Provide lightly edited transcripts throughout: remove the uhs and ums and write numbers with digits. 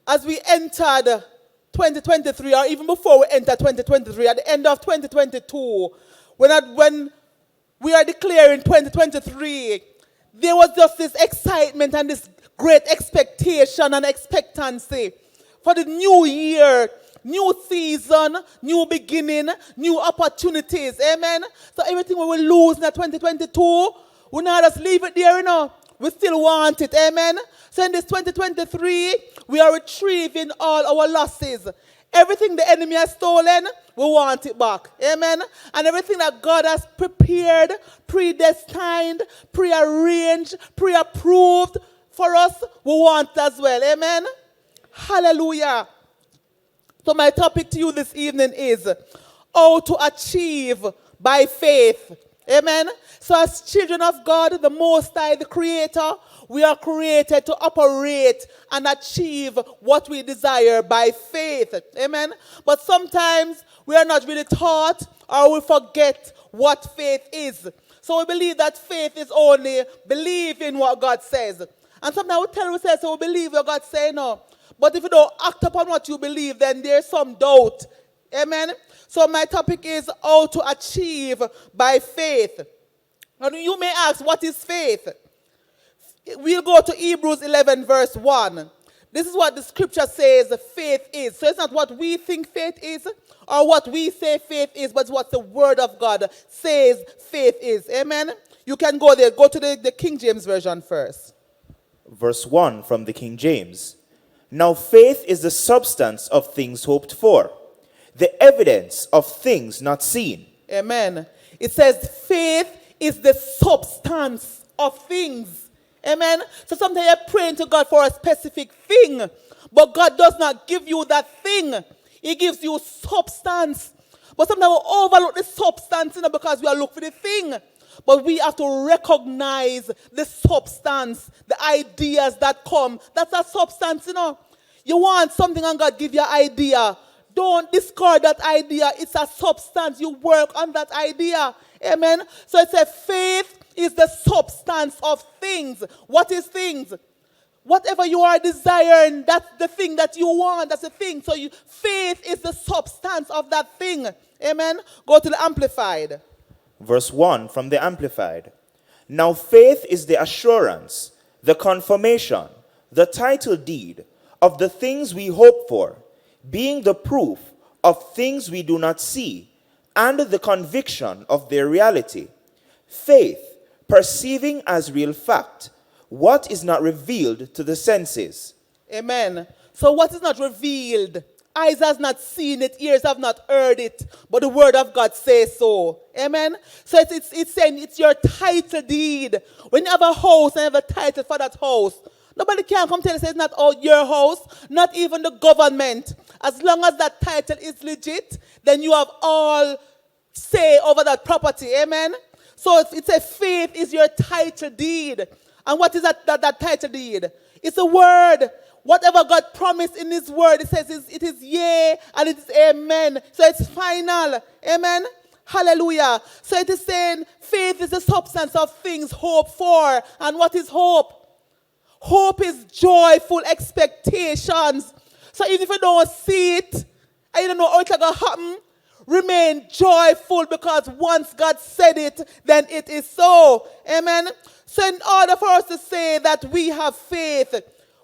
as we entered 2023, or even before we entered 2023, at the end of 2022, when we are declaring 2023, there was just this excitement and this great expectation and expectancy for the new year, new season, new beginning, new opportunities. Amen. So everything we will lose in 2022, we not just leave it there, We still want it. Amen. So in this 2023, we are retrieving all our losses. Everything the enemy has stolen, we want it back. Amen. And everything that God has prepared, predestined, prearranged, pre-approved for us, we want it as well. Amen. Hallelujah. So my topic to you this evening is how to achieve by faith. Amen. So as children of God, the Most High, the Creator, we are created to operate and achieve what we desire by faith. Amen. But sometimes we are not really taught, or we forget what faith is. So we believe that faith is only believing what God says. And sometimes we tell ourselves, so we believe what God says, no. But if you don't act upon what you believe, then there's some doubt. Amen. So my topic is how to achieve by faith. And you may ask, what is faith? We'll go to Hebrews 11 verse 1. This is what the scripture says faith is. So it's not what we think faith is or what we say faith is, but what the word of God says faith is. Amen. You can go there. Go to the King James Version first. Verse 1 from the King James. Now faith is the substance of things hoped for, the evidence of things not seen. Amen. It says faith is the substance of things. Amen. So sometimes you're praying to God for a specific thing, but God does not give you that thing. He gives you substance. But sometimes we overlook the substance, because we are looking for the thing. But we have to recognize the substance, the ideas that come. That's a substance, You want something and God give you an idea. Don't discard that idea. It's a substance. You work on that idea. Amen. So it says faith is the substance of things. What is things? Whatever you are desiring, that's the thing that you want. That's the thing. So faith is the substance of that thing. Amen. Go to the Amplified. Verse 1 from the Amplified. Now faith is the assurance, the confirmation, the title deed of the things we hope for, being the proof of things we do not see, and the conviction of their reality. Faith, perceiving as real fact what is not revealed to the senses. Amen. So what is not revealed? Eyes has not seen it, ears have not heard it, but the word of God says so. Amen. So it's saying it's your title deed. When you have a house and you have a title for that house, nobody can come tell you it's not your house, not even the government. As long as that title is legit, then you have all say over that property. Amen. So it's a faith is your title deed. And what is that title deed? It's a word. Whatever God promised in his word, it says it is yea and it is amen. So it's final. Amen. Hallelujah. So it is saying faith is the substance of things hoped for. And what is hope? Hope is joyful expectations. So even if you don't see it, and you don't know how it's going to happen, remain joyful, because once God said it, then it is so. Amen. So in order for us to say that we have faith,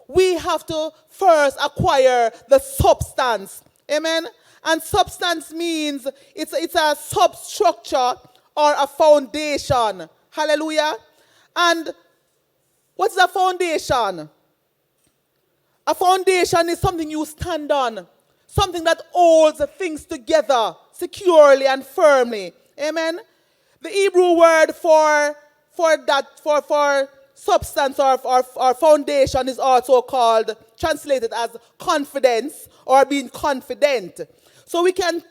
we have to first acquire the substance. Amen. And substance means it's a substructure or a foundation. Hallelujah. And what's a foundation? A foundation is something you stand on. Something that holds things together securely and firmly. Amen. The Hebrew word for substance or foundation is also called, translated as confidence or being confident. So we can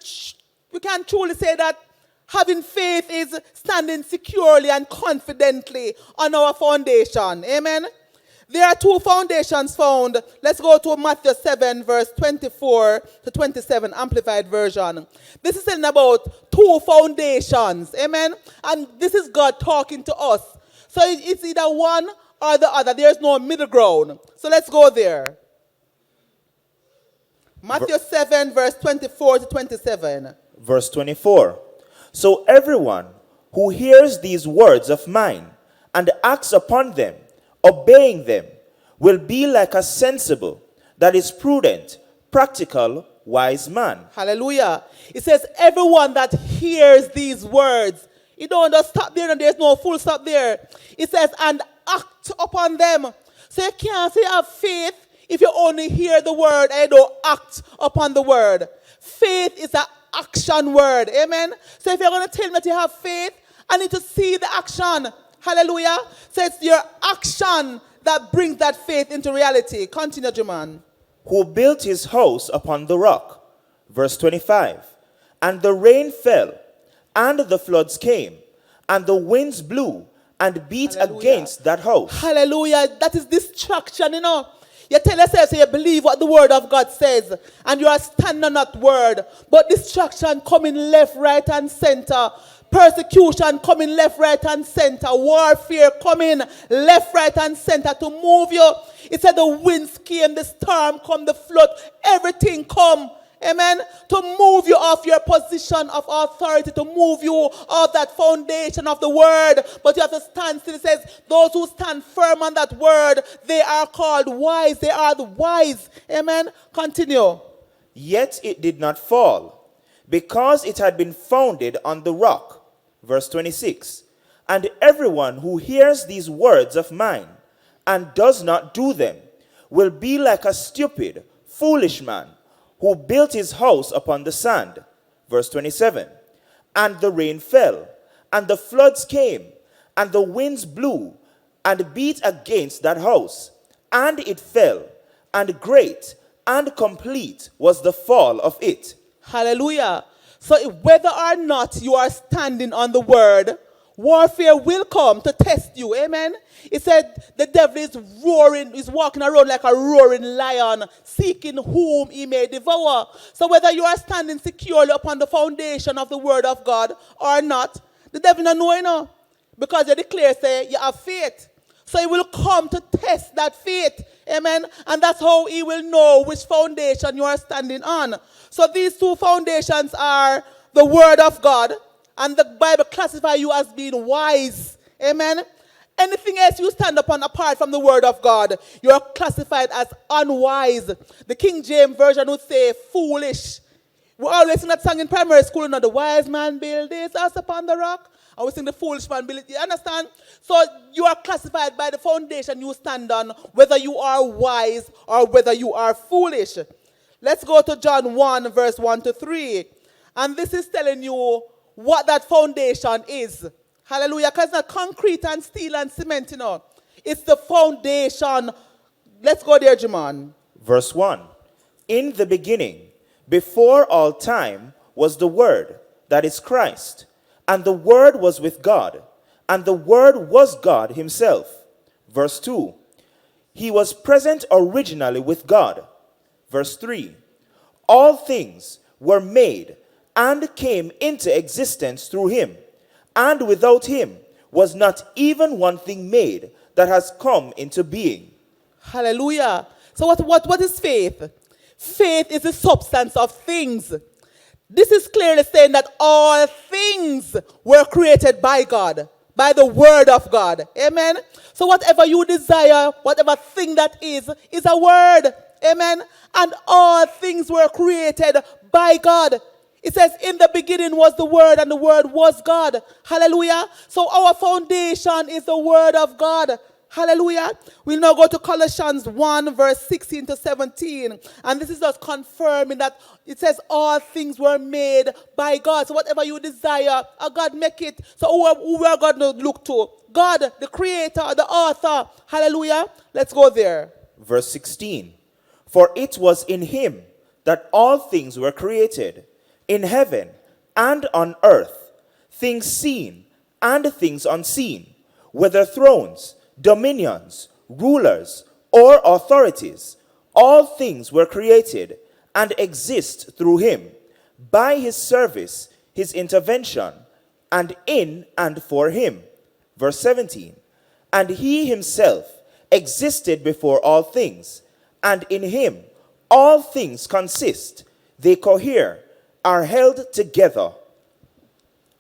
truly say that having faith is standing securely and confidently on our foundation. Amen. There are two foundations found. Let's go to Matthew 7, verse 24 to 27, Amplified Version. This is saying about two foundations. Amen. And this is God talking to us. So it's either one or the other. There's no middle ground. So let's go there. Matthew 7, verse 24 to 27. Verse 24. So everyone who hears these words of mine and acts upon them, obeying them, will be like a sensible, that is prudent, practical, wise man. Hallelujah. It says, everyone that hears these words, it don't just stop there and there's no full stop there. It says, and act upon them. So you can't say you have faith if you only hear the word and you don't act upon the word. Faith is an action word. Amen. So if you're going to tell me that you have faith, I need to see the action. Hallelujah. So it's your action that brings that faith into reality. Continue, Juman. Who built his house upon the rock. Verse 25. And the rain fell, and the floods came, and the winds blew, and beat Hallelujah. against that house. Hallelujah. That is distraction, you know. You tell yourself, so you believe what the word of God says, and you are standing on that word. But distraction coming left, right, and center. Persecution coming left, right, and center. Warfare coming left, right, and center to move you. It said the winds came, the storm come, the flood, everything come. Amen. To move you off your position of authority, to move you off that foundation of the word. But you have to stand still. It says, those who stand firm on that word, they are called wise. They are the wise. Amen. Continue. Yet it did not fall, because it had been founded on the rock. Verse 26. And everyone who hears these words of mine and does not do them will be like a stupid, foolish man who built his house upon the sand. Verse 27. And the rain fell, and the floods came, and the winds blew, and beat against that house, and it fell, and great and complete was the fall of it. Hallelujah. So whether or not you are standing on the word, warfare will come to test you. Amen. It said the devil is roaring, is walking around like a roaring lion, seeking whom he may devour. So whether you are standing securely upon the foundation of the word of God or not, the devil not know, you know, because you declare, say, you have faith. So he will come to test that faith. Amen. And that's how he will know which foundation you are standing on. So these two foundations are the word of God, and the Bible classifies you as being wise. Amen. Anything else you stand upon apart from the word of God, you are classified as unwise. The King James Version would say foolish. We always sing that song in primary school, you know, the wise man built his house upon the rock. And we sing the foolish man built it. You understand? So you are classified by the foundation you stand on, whether you are wise or whether you are foolish. Let's go to John 1, verse 1 to 3. And this is telling you what that foundation is. Hallelujah. Because it's not concrete and steel and cement, you know. It's the foundation. Let's go there, Jaman. Verse 1. In the beginning, before all time, was the Word, that is Christ. And the Word was with God. And the Word was God himself. Verse 2. He was present originally with God. Verse 3. All things were made and came into existence through him. And without him was not even one thing made that has come into being. Hallelujah. So what is faith? Faith is the substance of things. This is clearly saying that all things were created by God, by the word of God. Amen. So whatever you desire, whatever thing that is a word. Amen. And all things were created by God. It says, in the beginning was the Word, and the Word was God. Hallelujah. So our foundation is the Word of God. Hallelujah. We'll now go to Colossians 1, verse 16 to 17. And this is just confirming that it says all things were made by God. So whatever you desire, God make it. So who are God to look to? God, the creator, the author. Hallelujah. Let's go there. Verse 16. For it was in him that all things were created, in heaven and on earth, things seen and things unseen, whether thrones, dominions, rulers, or authorities. All things were created and exist through him, by his service, his intervention, and in and for him. Verse 17. And he himself existed before all things, and in him all things consist, they cohere, are held together.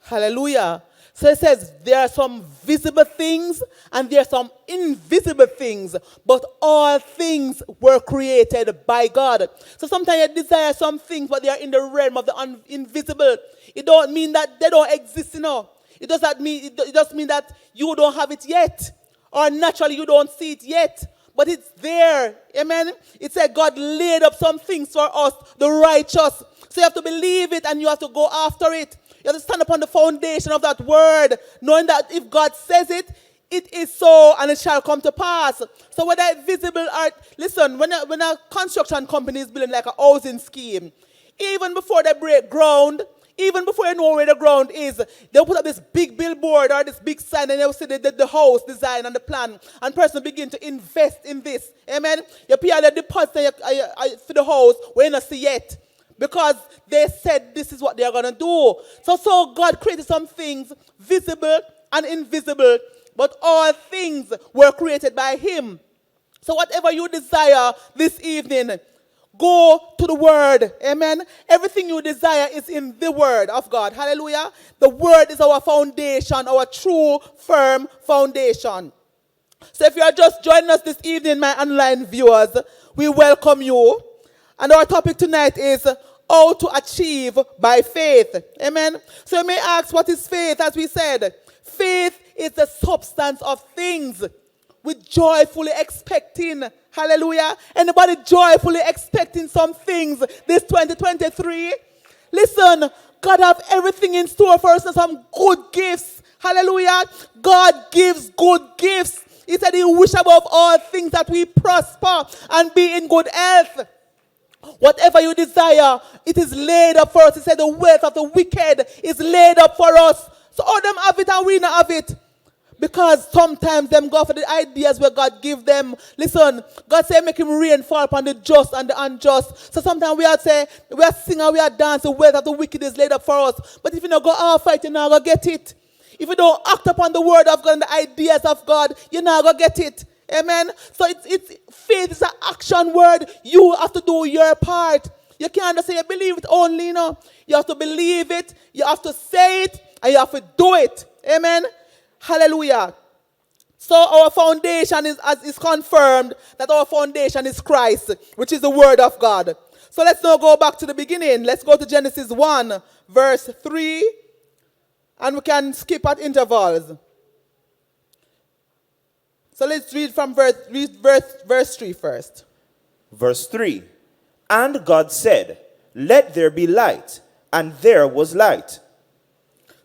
Hallelujah. So it says there are some visible things and there are some invisible things, but all things were created by God. So sometimes you desire some things, but they are in the realm of the invisible. It don't mean that they don't exist, It does mean that you don't have it yet, or naturally you don't see it yet, but it's there. Amen. It said God laid up some things for us, the righteous. So you have to believe it and you have to go after it. You have to stand upon the foundation of that word, knowing that if God says it, it is so and it shall come to pass. So whether it's visible or, listen, when a construction company is building like a housing scheme, even before they break ground, even before you know where the ground is, they'll put up this big billboard or this big sign and they'll say the house design and the plan. And person begin to invest in this. Amen? You pay all the deposit for the house where you don't see yet. Because they said this is what they are going to do. So God created some things visible and invisible, but all things were created by him. So whatever you desire this evening, go to the word. Amen. Everything you desire is in the word of God. Hallelujah. The word is our foundation, our true, firm foundation. So if you are just joining us this evening, my online viewers, we welcome you. And our topic tonight is how to achieve by faith. Amen. So you may ask, what is faith? As we said, faith is the substance of things with joyfully expecting. Hallelujah. Anybody joyfully expecting some things this 2023? Listen, God have everything in store for us and some good gifts. Hallelujah. God gives good gifts. He said he wish above all things that we prosper and be in good health. Whatever you desire, it is laid up for us. He said the wealth of the wicked is laid up for us. So all them have it and we not have it. Because sometimes them go for the ideas where God give them. Listen, God say make him rain fall upon the just and the unjust. So sometimes we are singing, we are dancing, the wealth of the wicked is laid up for us. But if you don't go out fight, you're not going to get it. If you don't act upon the word of God and the ideas of God, you're not going to get it. Amen. So it's faith is an action word. You have to do your part. You can't just say you believe it only, You have to believe it, you have to say it, and you have to do it. Amen. Hallelujah. So our foundation is confirmed that our foundation is Christ, which is the word of God. So let's now go back to the beginning. Let's go to Genesis 1, verse 3. And we can skip at intervals. So let's read from verse 3 first. Verse 3. And God said, let there be light, and there was light.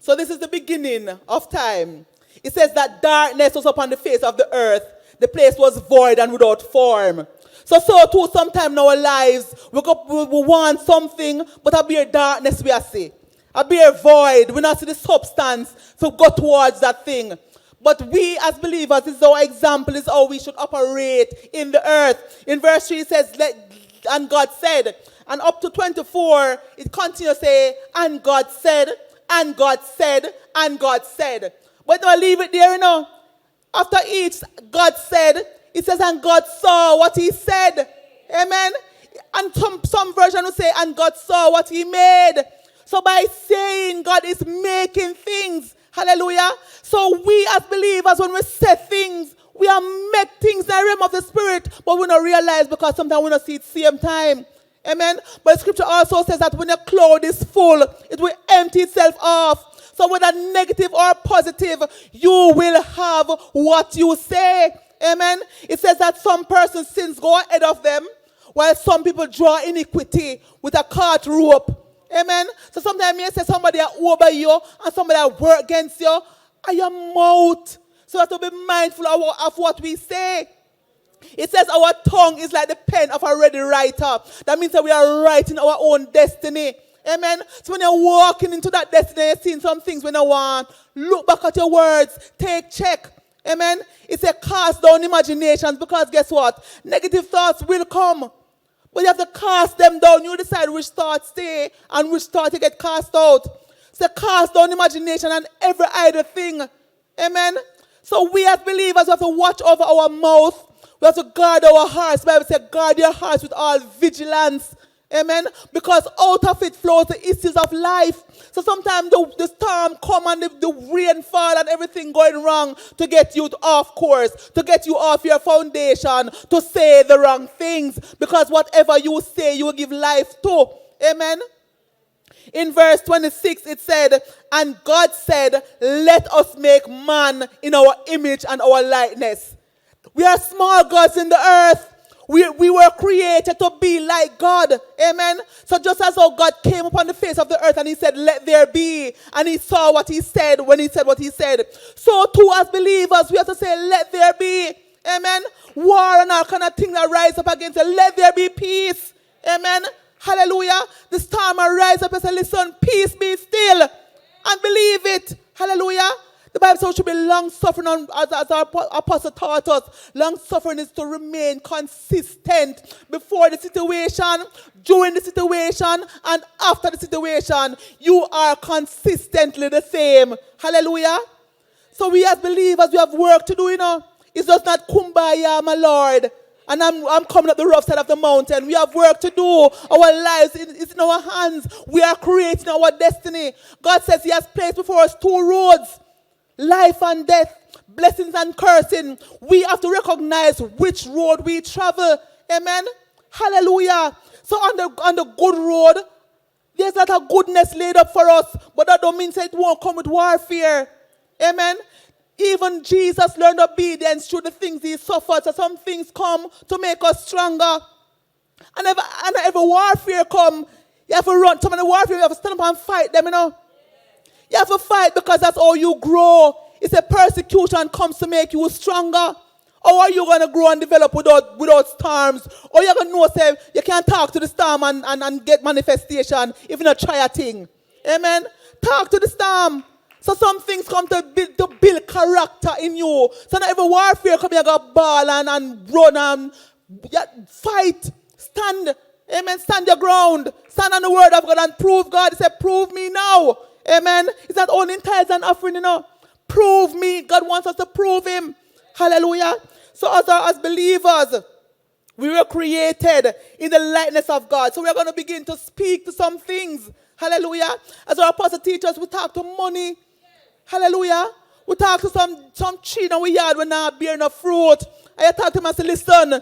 So this is the beginning of time. It says that darkness was upon the face of the earth. The place was void and without form. So too sometime in our lives, we want something, but a bare darkness we see. A bare void. We not see the substance to go towards that thing. But we as believers, this is our example, is how we should operate in the earth. In verse 3 it says, and God said, and up to 24, it continues to say, and God said, and God said, and God said. But don't leave it there, After each God said, it says, and God saw what he said. Amen. And some version will say, and God saw what he made. So by saying, God is making things. Hallelujah. So we as believers, when we say things, we are make things in the realm of the spirit, but we don't realize because sometimes we don't see it same time. Amen. But the scripture also says that when a cloud is full, it will empty itself off. So whether negative or positive, you will have what you say. Amen. It says that some person's sins go ahead of them, while some people draw iniquity with a cart rope. Amen. So sometimes you say somebody are over you and somebody are work against you, and your mouth. So we have to be mindful of what we say. It says our tongue is like the pen of a ready writer. That means that we are writing our own destiny. Amen. So when you're walking into that destiny, you're seeing some things when you want. Look back at your words. Take check. Amen. It's a cast down imaginations, because guess what? Negative thoughts will come. But you have to cast them down. You decide which thoughts stay and which thought you get cast out. So cast down imagination and every idle thing. Amen. So we as believers have to watch over our mouth. We have to guard our hearts. The Bible says, guard your hearts with all vigilance. Amen. Because out of it flows the issues of life. So sometimes the storm come and the rain fall and everything going wrong to get you off course, to get you off your foundation, to say the wrong things. Because whatever you say, you will give life to. Amen. In verse 26, it said, and God said, let us make man in our image and our likeness. We are small gods in the earth. We were created to be like God. Amen. So just as how God came upon the face of the earth and he said, let there be. And he saw what he said when he said what he said. So too as believers, we have to say, let there be. Amen. War and all kind of things that rise up against it. Let there be peace. Amen. Hallelujah. The storm will rise up and say, listen, peace be still. And believe it. Hallelujah. The Bible says we should be long-suffering, as our apostle taught us. Long-suffering is to remain consistent before the situation, during the situation, and after the situation. You are consistently the same. Hallelujah. So we as believers, we have work to do, It's just not kumbaya, my Lord. And I'm coming up the rough side of the mountain. We have work to do. Our lives is in our hands. We are creating our destiny. God says he has placed before us two roads. Life and death, blessings and cursing. We have to recognize which road we travel. Amen. Hallelujah. So on the good road, there's a lot of goodness laid up for us. But that don't mean that it won't come with warfare. Amen. Even Jesus learned obedience through the things he suffered. So some things come to make us stronger. And every warfare come, you have to run. Some of the warfare, you have to stand up and fight them, You have to fight because that's how you grow. It's a persecution comes to make you stronger. How are you going to grow and develop without storms? Or you're going to know, say, you can't talk to the storm and get manifestation if you not try a thing. Amen? Talk to the storm. So some things come to build character in you. So not every warfare come, you got ball and run and fight. Stand. Amen? Stand your ground. Stand on the word of God and prove God. He said, prove me now. Amen. It's not only in tithes and offering, Prove me. God wants us to prove him. Hallelujah. So as believers, we were created in the likeness of God. So we're going to begin to speak to some things. Hallelujah. As our apostle teachers, we talk to money. Hallelujah. We talk to some tree in our yard when not bear no fruit. And I talk to them and say, listen,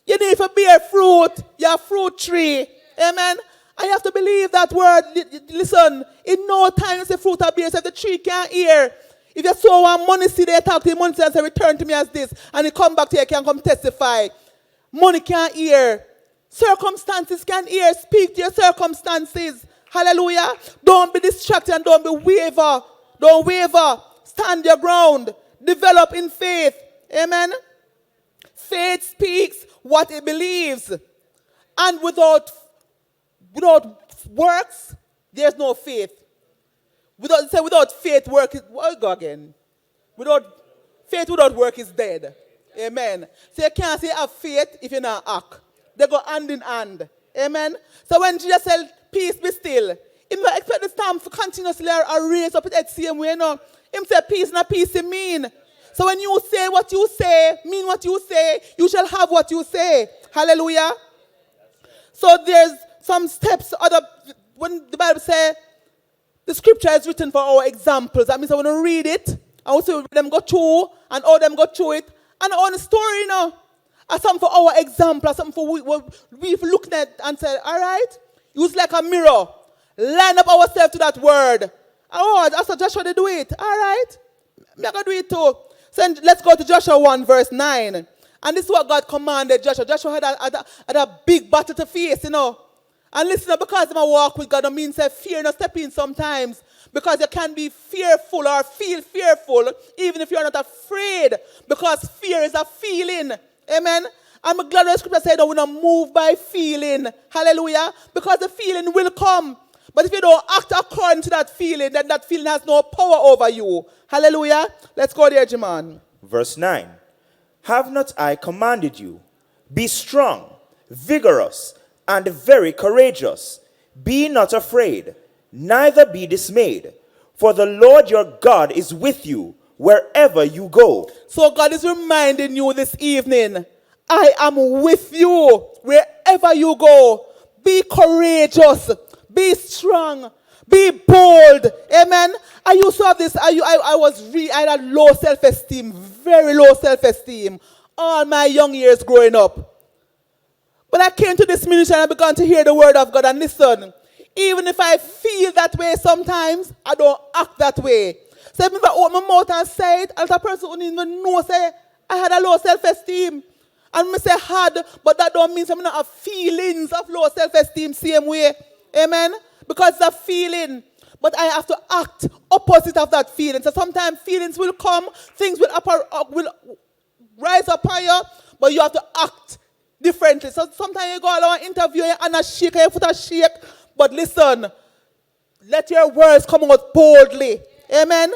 you need to bear fruit. You're a fruit tree. Amen. I have to believe that word. Listen, in no time you say fruit or beer, so if the tree can't hear. If you sow one money seed, they talk to the money seed and say, return to me as this. And you come back to you, can come testify. Money can't hear. Circumstances can hear. Speak to your circumstances. Hallelujah. Don't be distracted and don't be waver. Don't waver. Stand your ground. Develop in faith. Amen. Faith speaks what it believes. And without works, there's no faith. Without faith, work is, well, go again. Faith without work is dead. Amen. So you can't say have faith if you're not act. They go hand in hand. Amen. So when Jesus said, peace be still, he don't expect the storm to continuously raise up at the same way. Him say peace, not peace he mean. So when you say what you say, mean what you say, you shall have what you say. Hallelujah. So there's some steps, when the Bible says the scripture is written for our examples. That means I want to read it. I want to see them go through and all them go through it. And on the story, as something for our example, as something for we've looked at and said, all right, use like a mirror. Line up ourselves to that word. Oh, that's how Joshua they do it. All right. I'm going to do it too. So let's go to Joshua 1 verse 9. And this is what God commanded Joshua. Joshua had a big battle to face, And listen, because I walk with God, I mean say fear not step in sometimes. Because you can be fearful or feel fearful even if you're not afraid. Because fear is a feeling. Amen. I'm glad the scripture said that we're not moved by feeling. Hallelujah. Because the feeling will come. But if you don't act according to that feeling, then that feeling has no power over you. Hallelujah. Let's go there, Jaman. Verse 9. Have not I commanded you? Be strong, vigorous, and very courageous. Be not afraid, neither be dismayed. For the Lord your God is with you wherever you go. So God is reminding you this evening, I am with you wherever you go. Be courageous. Be strong. Be bold. Amen. I used to have this. I had low self-esteem, very low self-esteem, all my young years growing up. But I came to this ministry and I began to hear the word of God. And listen, even if I feel that way sometimes, I don't act that way. So if I open my mouth and say it, another person who didn't even know, say, I had a low self-esteem. And I say had, but that don't mean I don't have feelings of low self-esteem same way. Amen? Because it's a feeling. But I have to act opposite of that feeling. So sometimes feelings will come, things will rise upon you, but you have to act differently. So sometimes you go along and interview and a shake, your foot a shake. But listen, let your words come out boldly. Amen?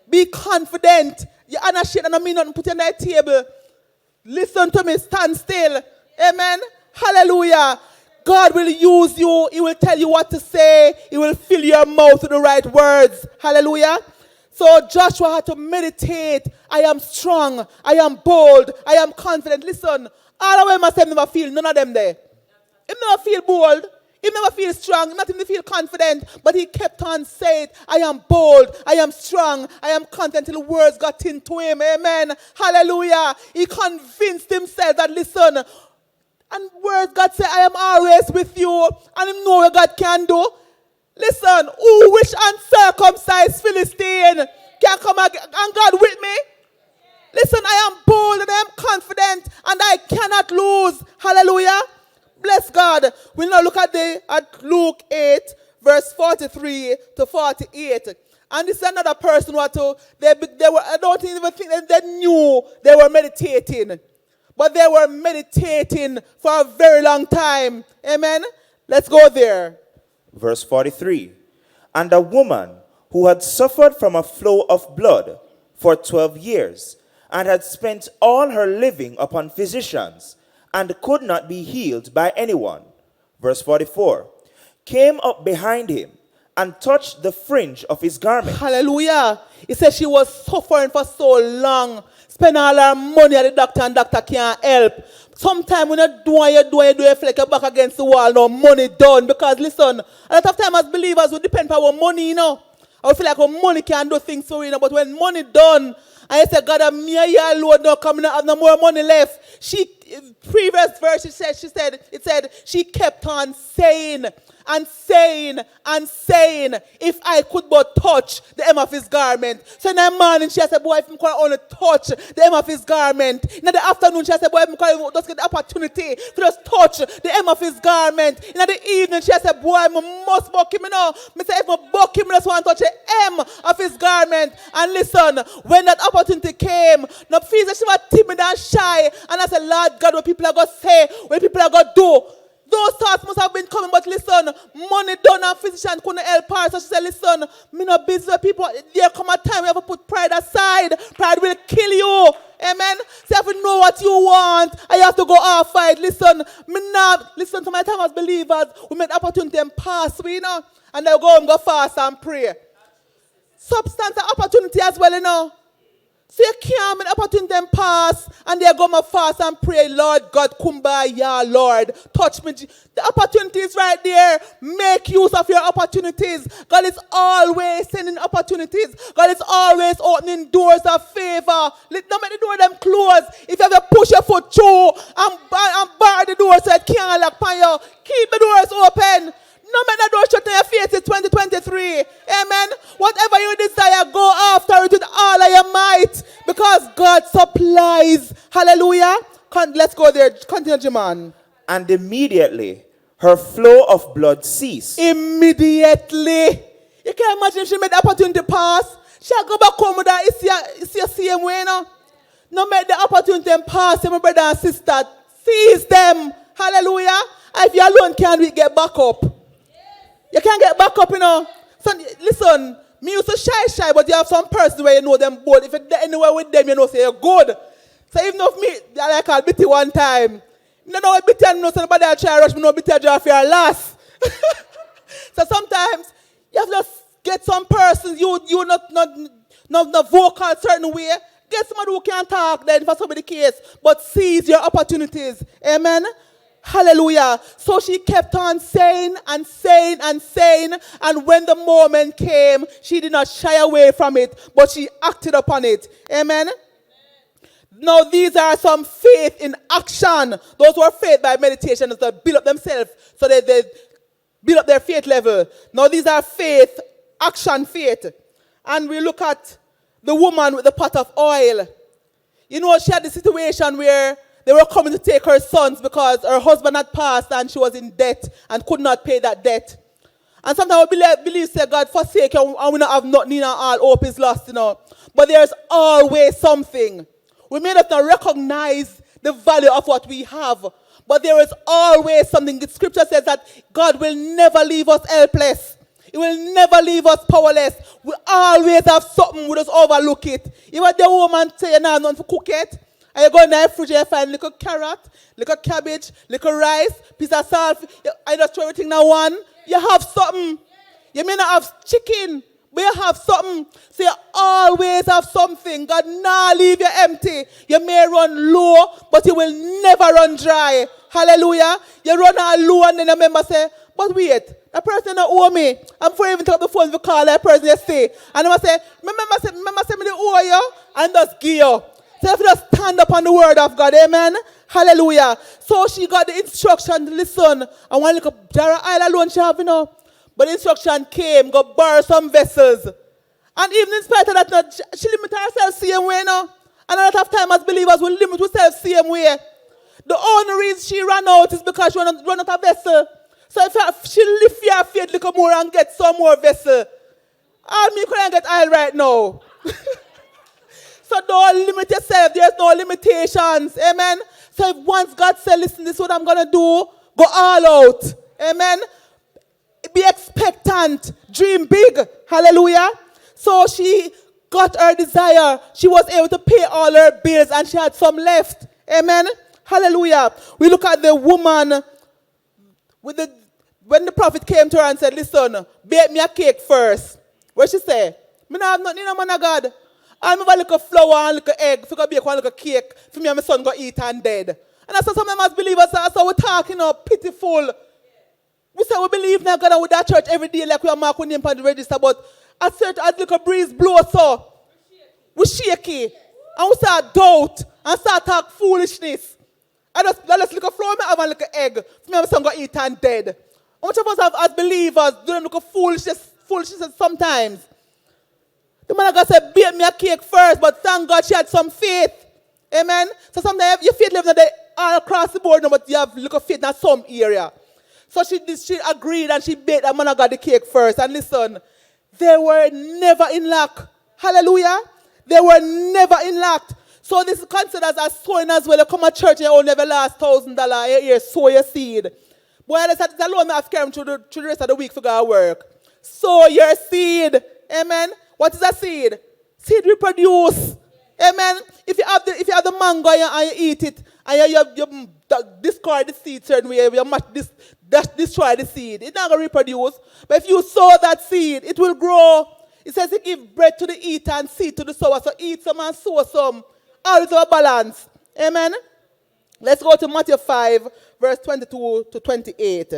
Be confident. You are shake and I mean nothing, put on that table. Listen to me, stand still. Amen? Hallelujah. God will use you. He will tell you what to say. He will fill your mouth with the right words. Hallelujah. So Joshua had to meditate. I am strong. I am bold. I am confident. Listen, all of them must never feel, none of them there. He never feel bold. He never feel strong. He never feel confident. But he kept on saying, I am bold. I am strong. I am confident till the words got into him. Amen. Hallelujah. He convinced himself that, listen, and words God said, I am always with you. And you know what God can do. Listen, who wish uncircumcised Philistine can come and God with me? Listen, I am bold and I am confident and I cannot lose. Hallelujah. Bless God. We'll now look at Luke 8, verse 43 to 48. And this is another person who they were, I don't even think that they knew they were meditating. But they were meditating for a very long time. Amen. Let's go there. Verse 43. And a woman who had suffered from a flow of blood for 12 years and had spent all her living upon physicians and could not be healed by anyone. Verse 44. Came up behind him and touched the fringe of his garment. Hallelujah. He said she was suffering for so long. Spend all her money at the doctor and doctor can't help. Sometimes when you do it, you feel like you're back against the wall. No money done. Because listen, a lot of time as believers we depend on our money, you know. I feel like our money can do things for you, know. But when money done, and you say, God, I'm here alone now, coming out, have no more money left. Previous verse, it said, she kept on saying, and saying, and saying, if I could but touch the hem of his garment. So in the morning, she said, boy, if I could only touch the hem of his garment. In the afternoon, she said, boy, if I could just get the opportunity to just touch the hem of his garment. In the evening, she said, boy, I must buck him, you know. I say, if I buck him, I just want to touch the hem of his garment. And listen, when that opportunity came, no feels that she was timid and shy. And I said, Lord God, what people are going to say, what people are going to do. Those thoughts must have been coming, but listen, money done and physician couldn't help her. So she said, listen, me no business people. There come a time we have to put pride aside. Pride will kill you. Amen. So if you know what you want, I have to go off fight. Listen, listen to my time as believers. We make opportunity and pass, we know. And they go and go fast and pray. Substance and opportunity as well, you know. So you can't make opportunity and pass, and they go my fast and pray, Lord God, come by, yeah, Lord, touch me. The opportunity is right there. Make use of your opportunities. God is always sending opportunities. God is always opening doors of favor. Don't make the door them close. If you have to push your foot through and bar the door so it can't lock upon you, keep the doors open. No matter door shut in your face, it's 2023. Amen. Whatever you desire, go after it with all of your might. Because God supplies. Hallelujah. Let's go there. Continue, Jiman. And immediately her flow of blood ceased. Immediately. You can imagine if she made the opportunity pass. She'll go back home with her. It's your same way, no? No make the opportunity pass, my brother and sister. Seize them. Hallelujah. If you alone can't we get back up. You can't get back up, you know. So, listen, me used to shy, but you have some person where you know them both. If you're anywhere with them, you know, say you're good. So even if me, like I bitty one time, you know what bitty and know somebody will try to rush me, no bitty draw for your last. So sometimes you have to get some persons, you not vocal a certain way. get somebody who can talk then for somebody case, but seize your opportunities. Amen. Hallelujah. So she kept on saying and saying and saying, and when the moment came, she did not shy away from it, but she acted upon it. Amen. Now, these are some faith in action. Those who are faith by meditation is to build up themselves so they build up their faith level. Now, these are faith, action faith. And we look at the woman with the pot of oil. You know, she had the situation where they were coming to take her sons because her husband had passed and she was in debt and could not pay that debt. And sometimes we believe say, God forsake you and we don't have nothing and all hope is lost, you know. But there's always something. We may not recognize the value of what we have, but there is always something. The scripture says that God will never leave us helpless. He will never leave us powerless. We always have something. We just overlook it. Even the woman say, "Now, not to cook it." And you go in the fridge and you find little carrot, little cabbage, little rice, piece of salt. I just throw everything in one. You have something. You may not have chicken, but you have something. So you always have something. God not leave you empty. You may run low, but you will never run dry. Hallelujah. You run out low and then you remember say, but wait, that person don't owe me. I'm before you even take up the phone to call that person you say. And I say, remember say me the owe you and just give you. So if you just stand up on the word of God, amen. Hallelujah. So she got the instruction to listen. I want to look at jar of oil alone she have, you know. But the instruction came, go borrow some vessels. And even in spite of that, she limited herself same way, you know. And a lot of time as believers, we limit ourselves same way. The only reason she ran out is because she run out of vessel. So if she lift your faith a little more and get some more vessel, all me couldn't get oil right now. So don't limit yourself. There's no limitations. Amen. So if once God said, listen, this is what I'm going to do, go all out. Amen. Be expectant. Dream big. Hallelujah. So she got her desire. She was able to pay all her bills and she had some left. Amen. Hallelujah. We look at the woman with when the prophet came to her and said, listen, bake me a cake first. What she say? Me not have nothing, man of God. I have a little flour and a little egg, so I bake one little cake for me and my son go eat and dead. And that's how some of us believers are. So we're talking pitiful. We say we believe in God and with that church every day like we are marking name on the register, but as little breeze blows so, we shaky. And we start doubt and start talk foolishness. And let's look at flour and have a little egg for me and my son go eat and dead. How much of us have, as believers, doing look at foolishness sometimes? The man of God said, bake me a cake first, but thank God she had some faith. Amen. So sometimes your faith level all across the board, but you have look of faith in some area. So she agreed and she baked the man of God the cake first. And listen, they were never in lack. Hallelujah. They were never in lack. So this is considered as sowing as well. You come to church and you own every last $1,000 a year, sow your seed. Boy, I said, alone I have to carry through the rest of the week for God work. Sow your seed. Amen. What is a seed? Seed reproduce. Amen. If you have the mango and you eat it and you discard the seed certain way, you destroy the seed. It's not going to reproduce. But if you sow that seed, it will grow. It says it give bread to the eater and seed to the sower. So eat some and sow some. All is a balance. Amen. Let's go to Matthew 5, verse 22 to 28.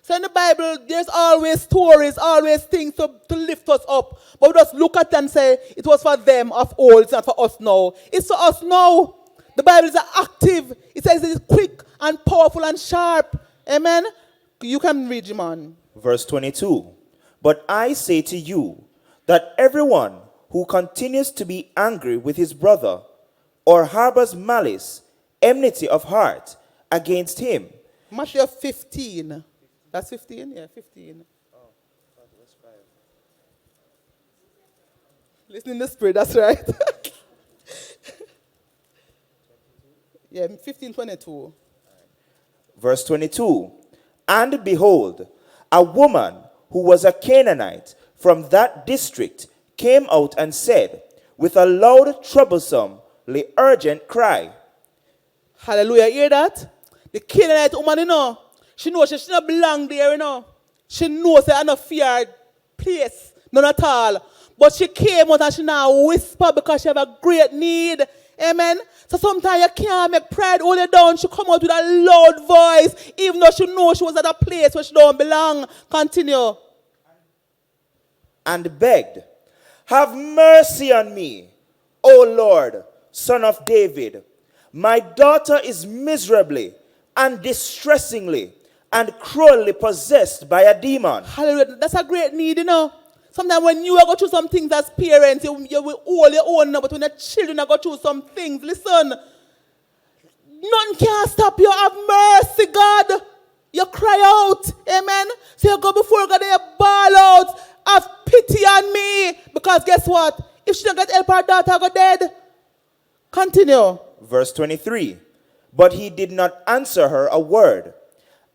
So in the Bible, there's always stories, always things to lift us up. But we just look at them and say, it was for them of old, it's not for us now. It's for us now. The Bible is active. It says it is quick and powerful and sharp. Amen? You can read, Jimon. Verse 22. But I say to you that everyone who continues to be angry with his brother or harbors malice, enmity of heart against him. Matthew 15. That's 15? Yeah, 15. Oh, that was 5. Listen in the spirit, that's right. Yeah, 15:22. Verse 22. And behold, a woman who was a Canaanite from that district came out and said, with a loud, troublesomely urgent cry. Hallelujah, hear that? The Canaanite woman, you know, she knows she doesn't belong there, you know. She knows that not fear place, none at all. But she came out and she now whisper because she have a great need. Amen. So sometimes you can't make pride hold you down. She come out with a loud voice, even though she knows she was at a place where she don't belong. Continue. And begged, "Have mercy on me, O Lord, Son of David. My daughter is miserably and distressingly and cruelly possessed by a demon." Hallelujah. That's a great need, you know. Sometimes when you go through some things as parents, you will hold your own now, but when the children go through some things, listen, nothing can stop you. Have mercy, God. You cry out. Amen. So you go before God and you bawl out. Have pity on me. Because guess what? If she don't get help, her daughter go dead. Continue. Verse 23. But he did not answer her a word.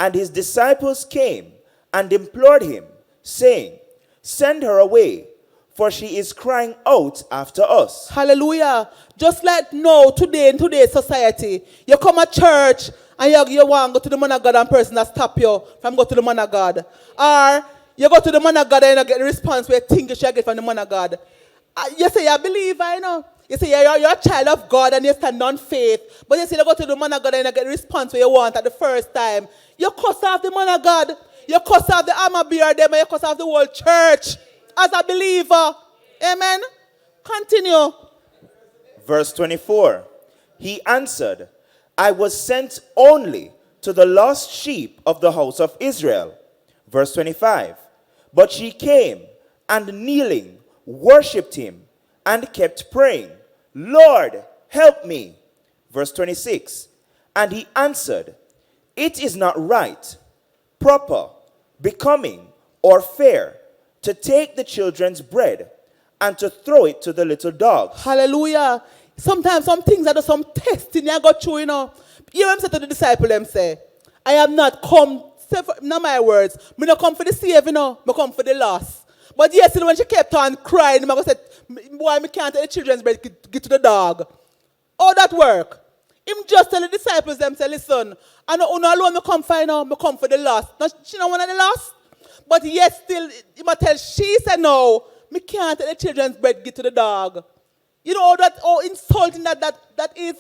And his disciples came and implored him, saying, "Send her away, for she is crying out after us." Hallelujah. Just like now, today, in today's society, you come to church and you want to go to the man of God and person that stop you from going to the man of God. Or you go to the man of God and you get the response where you think you should get from the man of God. You say you're a believer, you know. You say you're a child of God and you stand on faith. But you say you go to the man of God and you get the response where you want at the first time. You cuss off the man of God. You cuss off the armor bearer them and you cuss off the whole church as a believer. Amen. Continue. Verse 24. He answered, "I was sent only to the lost sheep of the house of Israel." Verse 25. But she came and kneeling worshipped him and kept praying, "Lord, help me." Verse 26. And he answered, "It is not right, proper, becoming, or fair to take the children's bread and to throw it to the little dogs." Hallelujah. Sometimes some things are just some testing you go through, you know. You know, say to the disciple, them say, "I have not come," not my words, "me not come for the saved, you know, me come for the lost." But yesterday when she kept on crying, I said, "Boy, me can't take the children's bread, get to the dog." How that work? Him just tell the disciples them, say, "Listen, I know uno alone me come find out, me come for the lost." Now, she not one of the lost. But yet still, he might tell she said, "No, me can't take the children's bread, get to the dog." You know how insulting that is?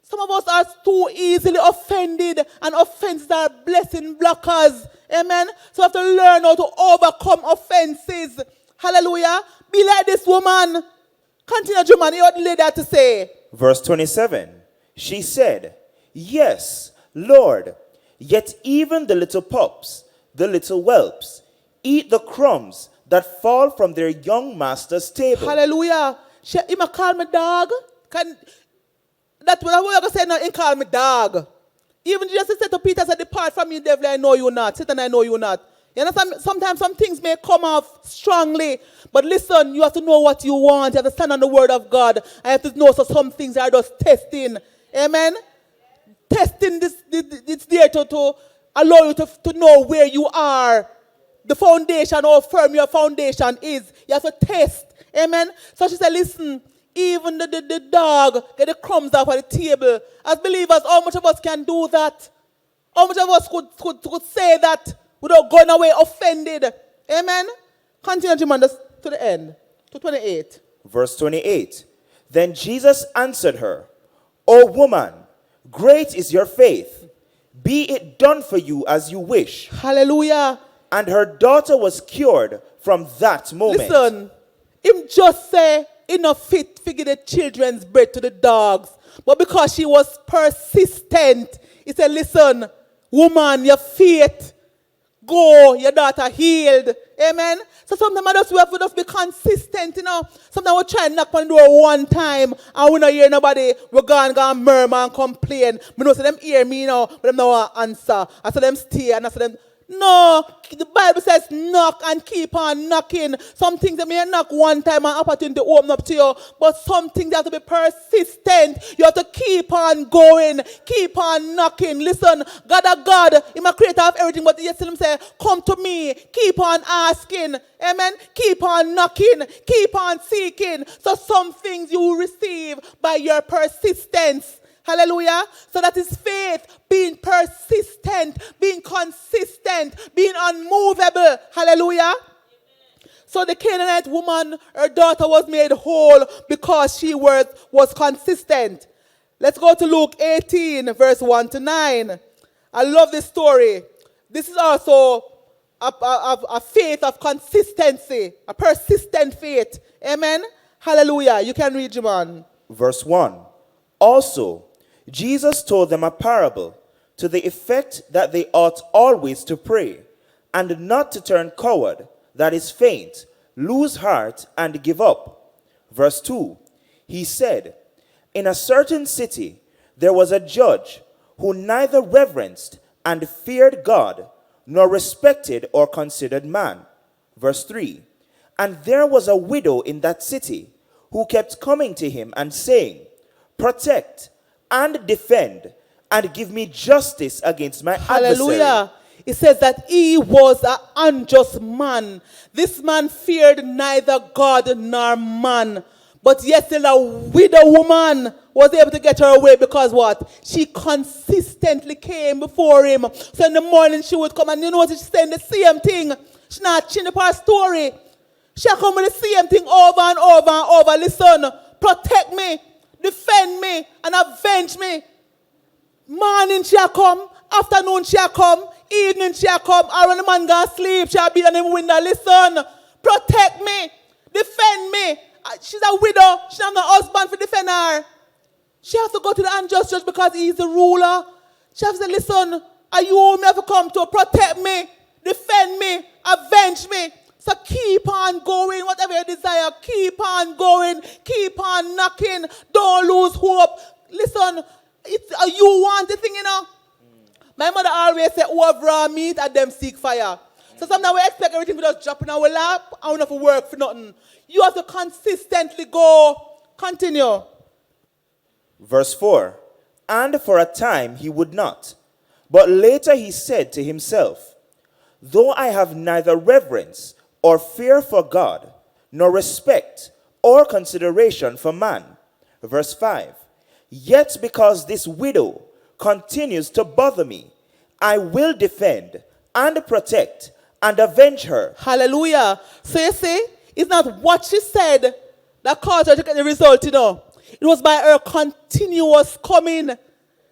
Some of us are too easily offended, and offenses are blessing blockers. Amen. So we have to learn how to overcome offenses. Hallelujah. Be like this woman. Continue, Juman. You had later to say. Verse 27. She said, "Yes, Lord, yet even the little pups, the little whelps, eat the crumbs that fall from their young master's table." Hallelujah. He might call me dog. That's what I'm going to say now. He call me dog. Even Jesus said to Peter, said, "Depart from me, devil, I know you not. Satan, I know you not." You understand? Sometimes some things may come off strongly. But listen, you have to know what you want. You have to stand on the word of God. I have to know so some things are just testing. Amen? Testing this it's there to allow you to know where you are. The foundation, how firm your foundation is. You have to test. Amen? So she said, "Listen, even the dog get the crumbs off of the table." As believers, how much of us can do that? How much of us could say that without going away offended? Amen? Continue, Jim, to the end, to 28. Verse 28. Then Jesus answered her, "O woman, great is your faith. Be it done for you as you wish." Hallelujah. And her daughter was cured from that moment. Listen, him just say, "Enough fit to give the children's bread to the dogs." But because she was persistent, he said, "Listen, woman, your faith, go, your daughter healed." Amen. So sometimes we have to just be consistent, you know. Sometimes we try and knock on the door one time and we don't hear nobody. We're going to murmur and complain. We know so them hear me, you know, but them don't answer. I saw them stay and I saw them. No, the Bible says knock and keep on knocking. Some things that may knock one time and opportunity to open up to you, but some things you have to be persistent. You have to keep on going, keep on knocking. Listen, God is God. He's a creator of everything, but yes, him say, "Come to me." Keep on asking. Amen. Keep on knocking. Keep on seeking. So some things you will receive by your persistence. Hallelujah. So that is faith, being persistent, being consistent, being unmovable. Hallelujah. So the Canaanite woman, her daughter was made whole because she was consistent. Let's go to Luke 18, verse 1 to 9. I love this story. This is also a faith of consistency, a persistent faith. Amen? Hallelujah. You can read, Jaman. Verse 1. Also, Jesus told them a parable to the effect that they ought always to pray, and not to turn coward, that is faint, lose heart, and give up. Verse 2. He said, in a certain city there was a judge who neither reverenced and feared God, nor respected or considered man. Verse 3. And there was a widow in that city who kept coming to him and saying, protect and defend and give me justice against my adversary. Hallelujah. It says that he was an unjust man. This man feared neither God nor man. But yet still a widow woman was able to get her away because what? She consistently came before him. So in the morning she would come and you know what? She's saying the same thing. She's not changing her story. She'll come with the same thing over and over and over. Listen, protect me, defend me, and avenge me. Morning she'll come, afternoon she'll come, evening she'll come, or when the man goes to sleep, she'll be on the window. Listen, protect me, defend me. She's a widow. She has no husband to defend her. She has to go to the unjust judge because he is the ruler. She has to say, listen, are you who me have to come to protect me, defend me, avenge me? So keep on going, whatever you desire. Keep on going. Keep on knocking. Don't lose hope. Listen, you want the thing, you know. My mother always said, whoever raw meat and them seek fire. So sometimes we expect everything to just drop in our lap and we don't have to work for nothing. You have to consistently go. Continue. Verse 4. And for a time he would not. But later he said to himself, though I have neither reverence or fear for God, nor respect or consideration for man. Verse 5. Yet because this widow continues to bother me, I will defend and protect and avenge her. Hallelujah. So you see, it's not what she said that caused her to get the result, you know. It was by her continuous coming.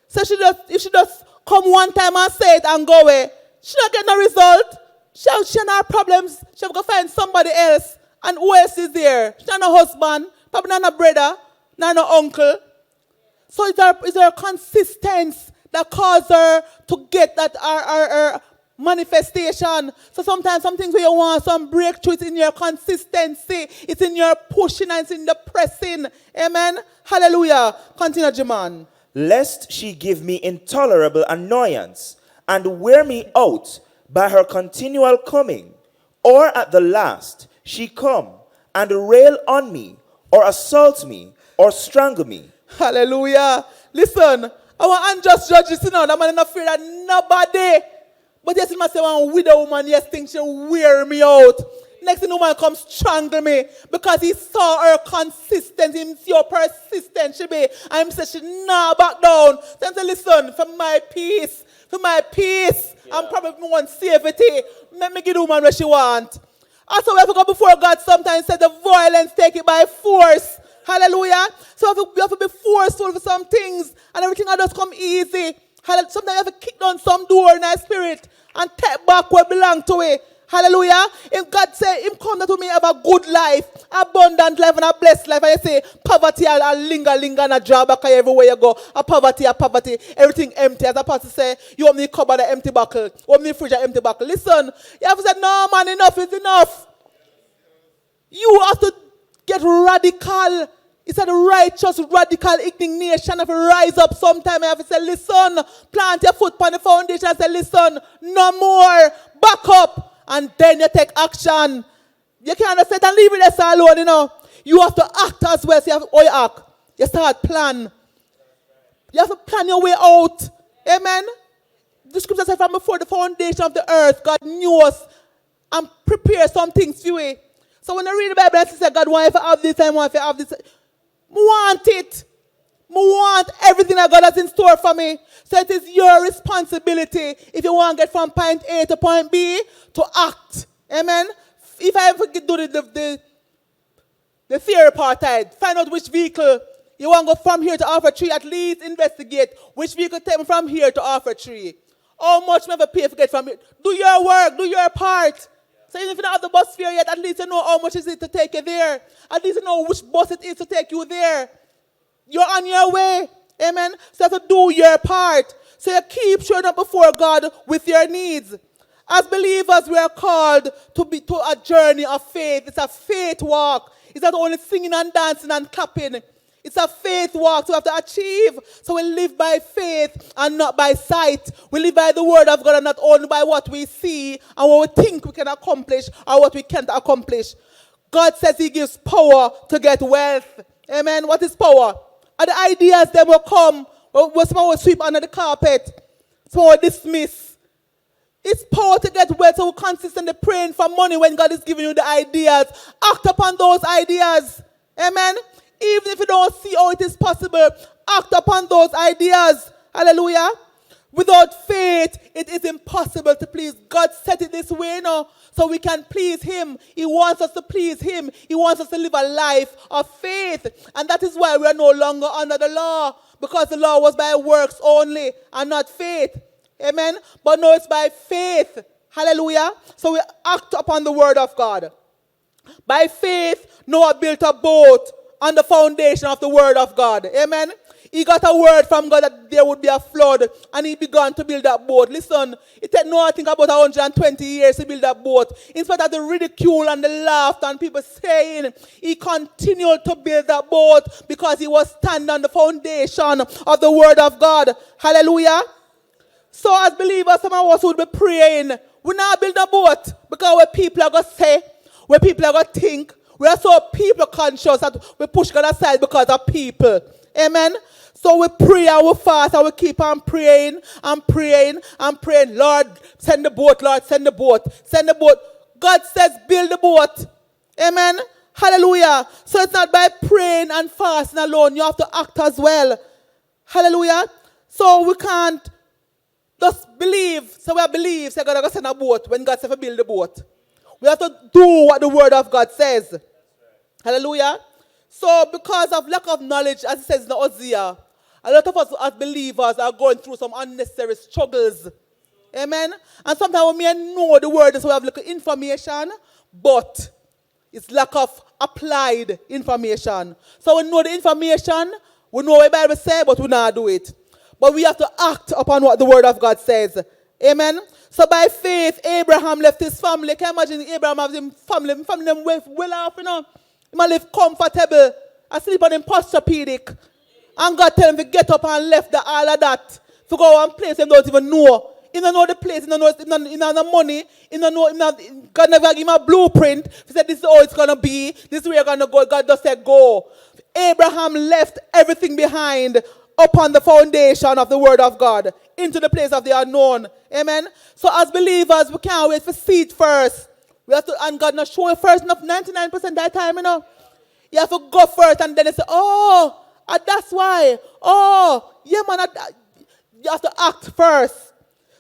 So if she just come one time and say it and go away, she don't get no result. She have no problems. She have to go find somebody else. And who else is there? She have no husband, probably not a brother, not no uncle. So it's her consistency that caused her to get that her manifestation. So sometimes some things where you want some breakthrough, it's in your consistency. It's in your pushing and it's in the pressing. Amen. Hallelujah. Continue, Jaman. Lest she give me intolerable annoyance and wear me out by her continual coming, or at the last she come and rail on me, or assault me, or strangle me. Hallelujah. Listen, our unjust judges, you know, that man is not afraid of nobody. But yes, he must say one widow woman, yes, think she'll wear me out. Next thing the woman comes strangle me because he saw her consistency, he see how persistent she be. And he said she not back down. Then say, listen, for my peace, and probably want safety, let me give the woman what she want. Also, we have to go before God sometimes say the violence, take it by force. Hallelujah. So we have to be forceful for some things and everything will just come easy. Sometimes you have to kick down some door in our spirit and take back what belongs to it. Hallelujah. If God say, him come to me have a good life, abundant life and a blessed life. And you say, poverty, I'll linger and a job back everywhere you go. A poverty, everything empty. As a pastor say, you want me to cover the empty buckle. You want me to fridge the empty buckle. Listen, you have to say, no man, enough is enough. You have to get radical. It's a righteous, radical indignation. Have to rise up sometime. I have to say, listen, plant your foot on the foundation and say, listen, no more. Back up. And then you take action. You can't just sit and leave it there alone, you know. You have to act as well. So you have to, you act. You start plan. You have to plan your way out. Amen. The scripture says from before the foundation of the earth, God knew us and prepared some things for you. So when I read the Bible, I say, God, why if I have this, I want if I have this. I want it. I want everything that God has in store for me. So it is your responsibility if you want to get from point A to point B to act. Amen. if I ever do the theory part, find out which vehicle you want to go from here to Alpha Tree, at least investigate which vehicle take me from here to Alpha Tree. How much me ever pay for get from here? Do your work, do your part. So even if you don't have the bus fare yet, at least you know how much is it to take you there. At least you know which bus it is to take you there. You're on your way. Amen. So you have to do your part. So you keep showing up before God with your needs. As believers, we are called to a journey of faith. It's a faith walk. It's not only singing and dancing and clapping. It's a faith walk, so we have to achieve. So we live by faith and not by sight. We live by the word of God and not only by what we see and what we think we can accomplish or what we can't accomplish. God says he gives power to get wealth. Amen. What is power? And the ideas then will come. Someone will sweep under the carpet. Someone will dismiss. It's power to get wealth, so we're consistently praying for money when God is giving you the ideas. Act upon those ideas. Amen. Even if you don't see how it is possible, act upon those ideas. Hallelujah. Without faith, it is impossible to please. God set it this way now, so we can please him. He wants us to please him. He wants us to live a life of faith. And that is why we are no longer under the law, because the law was by works only and not faith. Amen. But no, it's by faith. Hallelujah. So we act upon the word of God. By faith, Noah built a boat on the foundation of the word of God. Amen. He got a word from God that there would be a flood, and he began to build that boat. Listen, it took Noah, I think, about 120 years to build that boat. In spite of the ridicule and the laughter and people saying, he continued to build that boat because he was standing on the foundation of the word of God. Hallelujah. So as believers, some of us would be praying, we now build a boat because what people are going to say, what people are going to think. We are so people conscious that we push God aside because of people. Amen. So we pray and we fast and we keep on praying and praying and praying. Lord, send the boat. Lord, send the boat. Send the boat. God says build the boat. Amen. Hallelujah. So it's not by praying and fasting alone. You have to act as well. Hallelujah. So we can't just believe. So we believe. So God is going to send a boat when God says to build the boat. We have to do what the word of God says. Right. Hallelujah. So because of lack of knowledge, as it says in Hosea, a lot of us as believers are going through some unnecessary struggles. Amen. And sometimes we may know the word, so we have little information, but it's lack of applied information. So we know the information, we know what the Bible says, but we not do it. But we have to act upon what the word of God says. Amen. So by faith, Abraham left his family. Can you imagine Abraham have his family them well off, you know? He might live comfortable, asleep on him posturpedic. And God tell him to get up and left all of that. To go one place he don't even know. He don't know the place, he don't know the money, he don't know, God never give him a blueprint. He said this is how it's going to be, this is where you're going to go. God just said go. Abraham left everything behind upon the foundation of the word of God into the place of the unknown. Amen. So as believers, we can't wait for seed first. We have to, and God not show you first enough 99% of that time, you know. You have to go first and then they say, oh, that's why. Oh, yeah, man. You have to act first.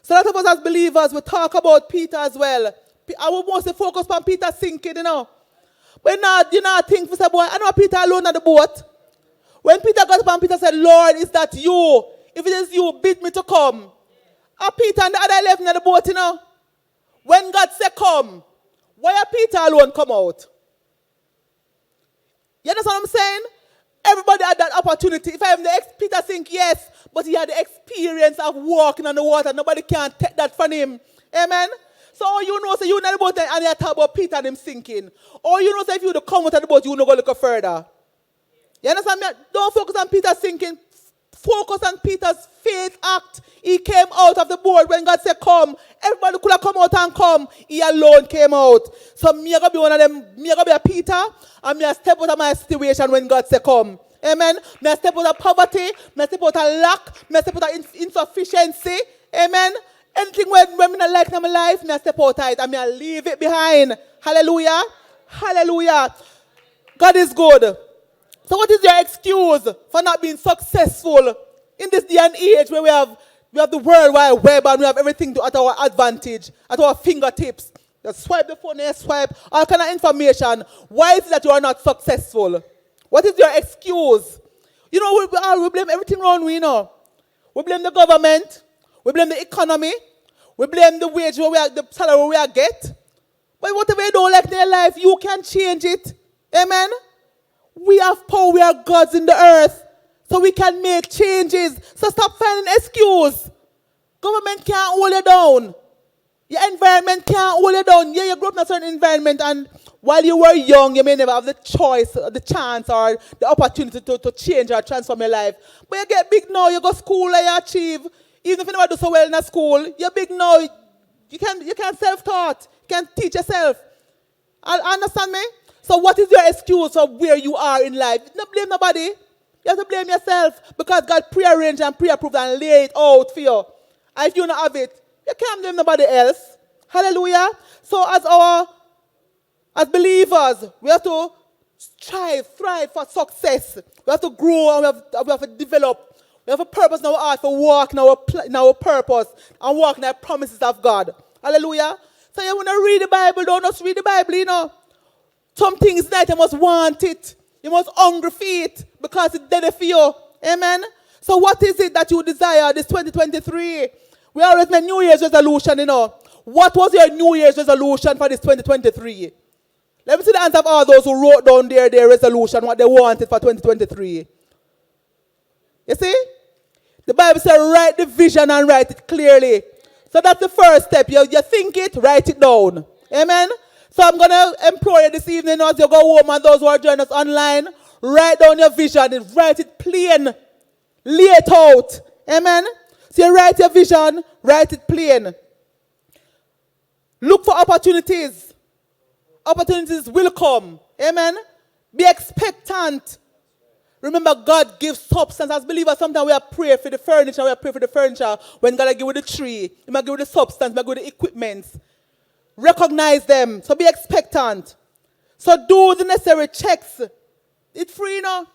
So a lot of us as believers, we talk about Peter as well. I will mostly focus on Peter sinking, you know. But you not think, for say, boy, I know Peter alone on the boat. When Peter got up and Peter said, Lord, is that you? If it is you, bid me to come. And Peter and the other 11 in the boat, you know. When God said come, why are Peter alone come out? You understand what I'm saying? Everybody had that opportunity. If I have the Peter think yes, but he had the experience of walking on the water. Nobody can take that from him. Amen? So you know, so you know the boat and you talk about Peter and him sinking. Or you know, so if you come out of the boat, you know go look further. You understand me? Don't focus on Peter sinking. Focus on Peter's faith act. He came out of the boat when God said come. Everybody could have come out and come. He alone came out. So me going to be one of them. Me going to be a Peter. And me a step out of my situation when God said come. Amen. Me a step out of poverty. Me a step out of lack. Me a step out of insufficiency. Amen. Anything when me not like in my life, me a step out of it and me a leave it behind. Hallelujah. Hallelujah. God is good. So what is your excuse for not being successful in this day and age where we have the World Wide Web and we have everything at our advantage, at our fingertips? Just swipe the phone, swipe, all kind of information. Why is it that you are not successful? What is your excuse? You know, we blame everything wrong, we know. We blame the government. We blame the economy. We blame the wage, the salary we are get. But whatever you don't like in your life, you can change it. Amen? We have power. We are gods in the earth. So we can make changes. So stop finding excuse. Government can't hold you down. Your environment can't hold you down. Yeah, you grew up in a certain environment, and while you were young, you may never have the choice, the chance, or the opportunity to change or transform your life. But you get big now, you go to school and you achieve. Even if you never do so well in a school, you're big now. You can self-taught. You can teach yourself. Understand me? So what is your excuse of where you are in life? Don't blame nobody. You have to blame yourself, because God prearranged and pre-approved and laid it out for you. And if you don't have it, you can't blame nobody else. Hallelujah. So as believers, we have to thrive for success. We have to grow, and we have to develop. We have a purpose in our heart for walk in our purpose and walk in our promises of God. Hallelujah. So you want to read the Bible, don't just read the Bible, you know. Some things that you must want it. You must hungry for it, because it's dead for you. Amen. So what is it that you desire this 2023? We always make New Year's resolution, you know. What was your New Year's resolution for this 2023? Let me see the answer of all those who wrote down their resolution, what they wanted for 2023. You see? The Bible says write the vision and write it clearly. So that's the first step. You think it, write it down. Amen? So I'm going to implore you this evening as you go home, and those who are joining us online, write down your vision and write it plain. Lay it out. Amen? So you write your vision, write it plain. Look for opportunities. Opportunities will come. Amen? Be expectant. Remember, God gives substance. As believers, sometimes we are praying for the furniture. We are praying for the furniture. When God give you the tree, He might give you the substance, He might give you the equipment. Recognize them. So be expectant. So do the necessary checks. It's free, you know.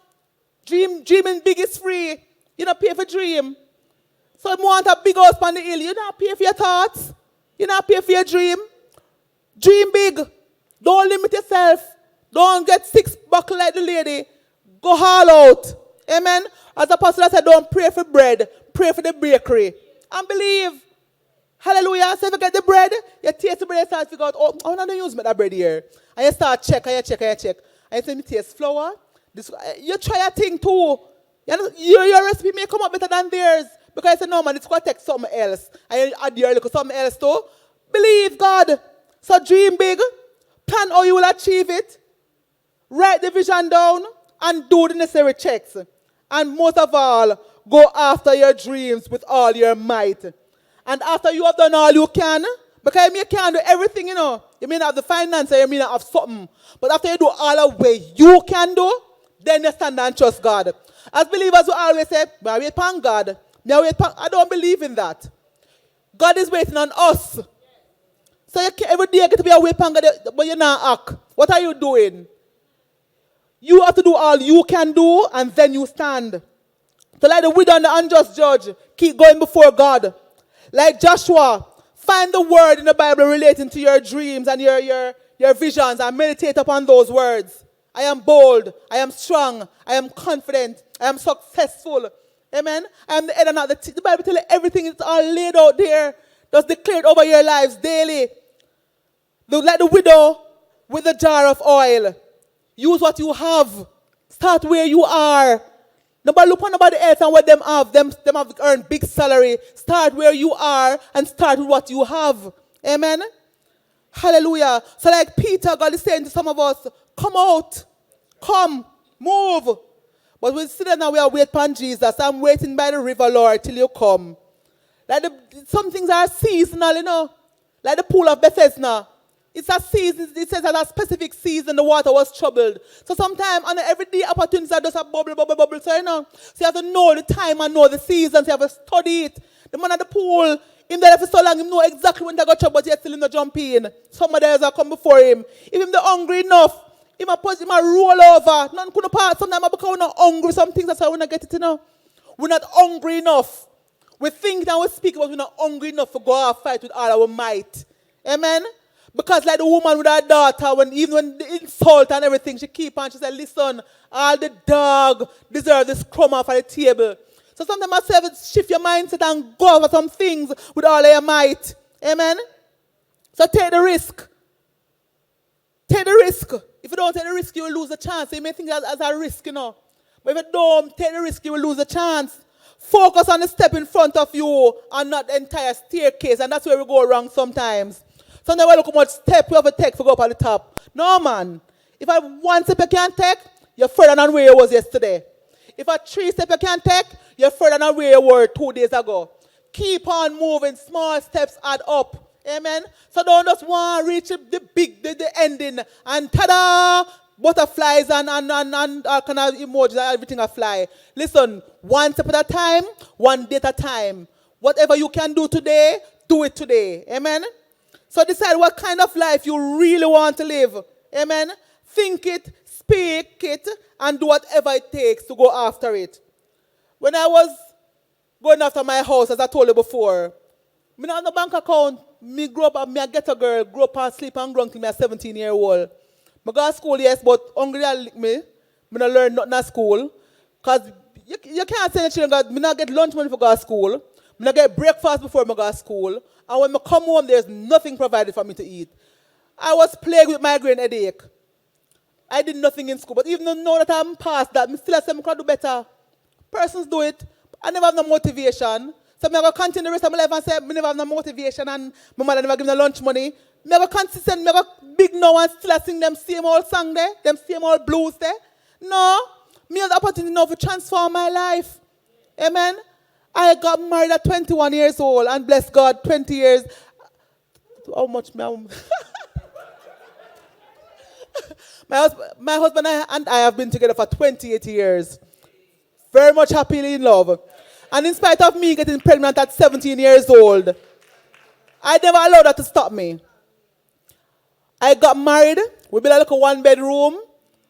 Dreaming big is free. You don't pay for dream. So if you want a big house on the hill, you don't pay for your thoughts. You don't pay for your dream. Dream big. Don't limit yourself. Don't get 6 buckle like the lady. Go all out. Amen. As the apostle said, don't pray for bread. Pray for the bakery. And believe. Hallelujah. So if you get the bread, you taste the bread and start to figure out, oh, I want to use that bread here. And you start check. And you say, me taste flour. You try a thing too. Your recipe may come up better than theirs. Because you say, no man, it's going to take something else. And you add your little something else too. Believe God. So dream big. Plan how you will achieve it. Write the vision down. And do the necessary checks. And most of all, go after your dreams with all your might. And after you have done all you can, because you can't do everything, you know. You may not have the finances, you may not have something. But after you do all the way you can do, then you stand and trust God. As believers, we always say, I wait upon God. I don't believe in that. God is waiting on us. So every day you get to be away upon God, but you're not act. What are you doing? You have to do all you can do, and then you stand. So like the widow and the unjust judge, keep going before God. Like Joshua, find the word in the Bible relating to your dreams and your visions, and meditate upon those words. I am bold, I am strong, I am confident, I am successful. Amen? I am the head and not the tail. The Bible tells you everything is all laid out there. Just declare it over your lives daily. Like the widow with the jar of oil. Use what you have. Start where you are. Nobody look on nobody else and what them have. Them have earned big salary. Start where you are and start with what you have. Amen? Hallelujah. So like Peter, God is saying to some of us, come out. Come. Move. But we sit there now, we are waiting upon Jesus. I'm waiting by the river, Lord, till you come. Like some things are seasonal, you know. Like the pool of Bethesda. It's a season. It says at a specific season the water was troubled. So sometimes on everyday opportunities are just a bubble. So you know. So you have to know the time and know the seasons. You have to study it. The man at the pool, him there for so long, him know exactly when they got trouble, but yet still him not jump in. Somebody else will come before him. If him not hungry enough, he might roll over. None couldn't pass. Sometimes because we're not hungry, some things that's why we not get it, you know. We're not hungry enough. We think and we speak, but we're not hungry enough to go out and fight with all our might. Amen? Because like the woman with her daughter, even when the insult and everything, she keep on, she said, listen, all the dog deserve this crumb off of the table. So sometimes I say, shift your mindset and go over some things with all of your might. Amen? So take the risk. Take the risk. If you don't take the risk, you will lose the chance. You may think that as a risk, you know. But if you don't take the risk, you will lose the chance. Focus on the step in front of you and not the entire staircase. And that's where we go wrong sometimes. Sometimes we look how much step we have to take to go up at the top. No, man. If I one step you can take, you're further than where you was yesterday. If a 3 step you can take, you're further than where you were 2 days ago. Keep on moving. Small steps add up. Amen. So don't just want to reach the ending and ta-da, butterflies and kind of emojis and everything a fly. Listen, one step at a time, one day at a time. Whatever you can do today, do it today. Amen. So decide what kind of life you really want to live. Amen. Think it, speak it, and do whatever it takes to go after it. When I was going after my house, as I told you before, me not on the bank account. Me grow up, me a ghetto girl, grow up and sleep and grow till me a 17-year-old. I go to school, yes, but hungry and lick me. I don't learn nothing at school. Because you can't send the children, I don't get lunch money for go to school. I don't get breakfast before I go to school. And when I come home, there's nothing provided for me to eat. I was plagued with migraine headache. I did nothing in school. But even though now that I'm past that, I still say I can do better. Persons do it. I never have no motivation. So I'm going to continue the rest of my life and say, I never have no motivation and my mother never give me no lunch money. I'm going to consistent, I'm going to big now and still sing them same old song there, them same old blues there. No, me have the opportunity now to transform my life. Amen. I got married at 21 years old and bless God, 20 years. How much? My husband and I have been together for 28 years. Very much happily in love. And in spite of me getting pregnant at 17 years old, I never allowed that to stop me. I got married. We built a little 1-bedroom.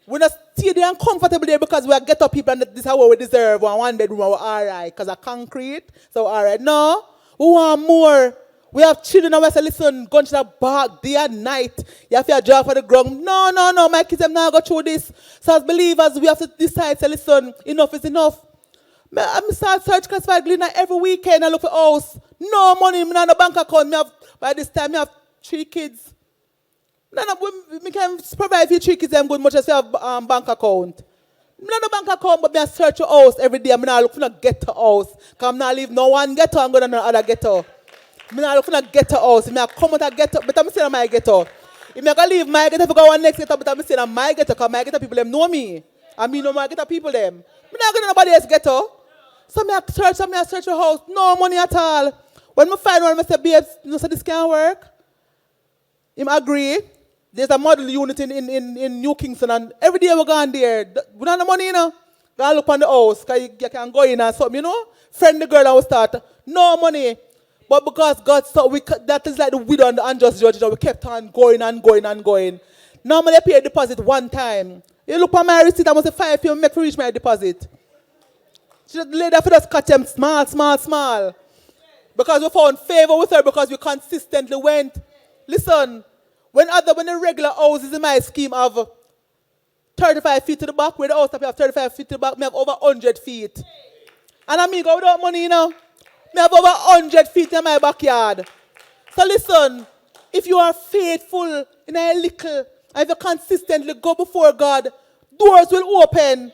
We not stay there and comfortable there because we are ghetto people and this is what we deserve. 1 bedroom, we're all right. Because of concrete, so all right. No, we want more. We have children and we say, listen, go to the bark day and night. You have to draw for the ground. No, my kids have not go through this. So as believers, we have to decide, say, listen, enough is enough. I start search classified gleaner every weekend. I look for house. No money. I have no bank account. By this time, I have 3 kids. We can provide for 3 kids. I'm good much as I have bank account. I have no bank account, but I search a house every day. I'm not looking for a ghetto house. Because I'm not leave no one ghetto and go to another ghetto. I'm not looking for a ghetto house. I come out a ghetto, but I'm still in my ghetto. If I leave my ghetto, I go one next ghetto, but I'm still in my ghetto because my ghetto people them know me. I mean, no my ghetto people them. I'm not going to nobody else ghetto. So I search a house, no money at all. When I find one, I say, babes, you know, so this can't work. Him agree. There's a model unit in New Kingston, and every day we go in there. We don't have the money, you know. Go look on the house, because you can go in and something, you know. Friend the girl and we start. No money. But because God saw, that is like the widow and the unjust judge, you know, we kept on going and going and going. Normally I pay a deposit one time. You look on my receipt, I must say 5 people make me reach my deposit. She just laid there for us catch them small. Because we found favor with her because we consistently went. Listen, when the regular houses in my scheme have 35 feet to the back, where the house we have 35 feet to the back, we have over 100 feet. And I mean, go without money, you know. We have over 100 feet in my backyard. So listen, if you are faithful in a little, and if you consistently go before God, doors will open.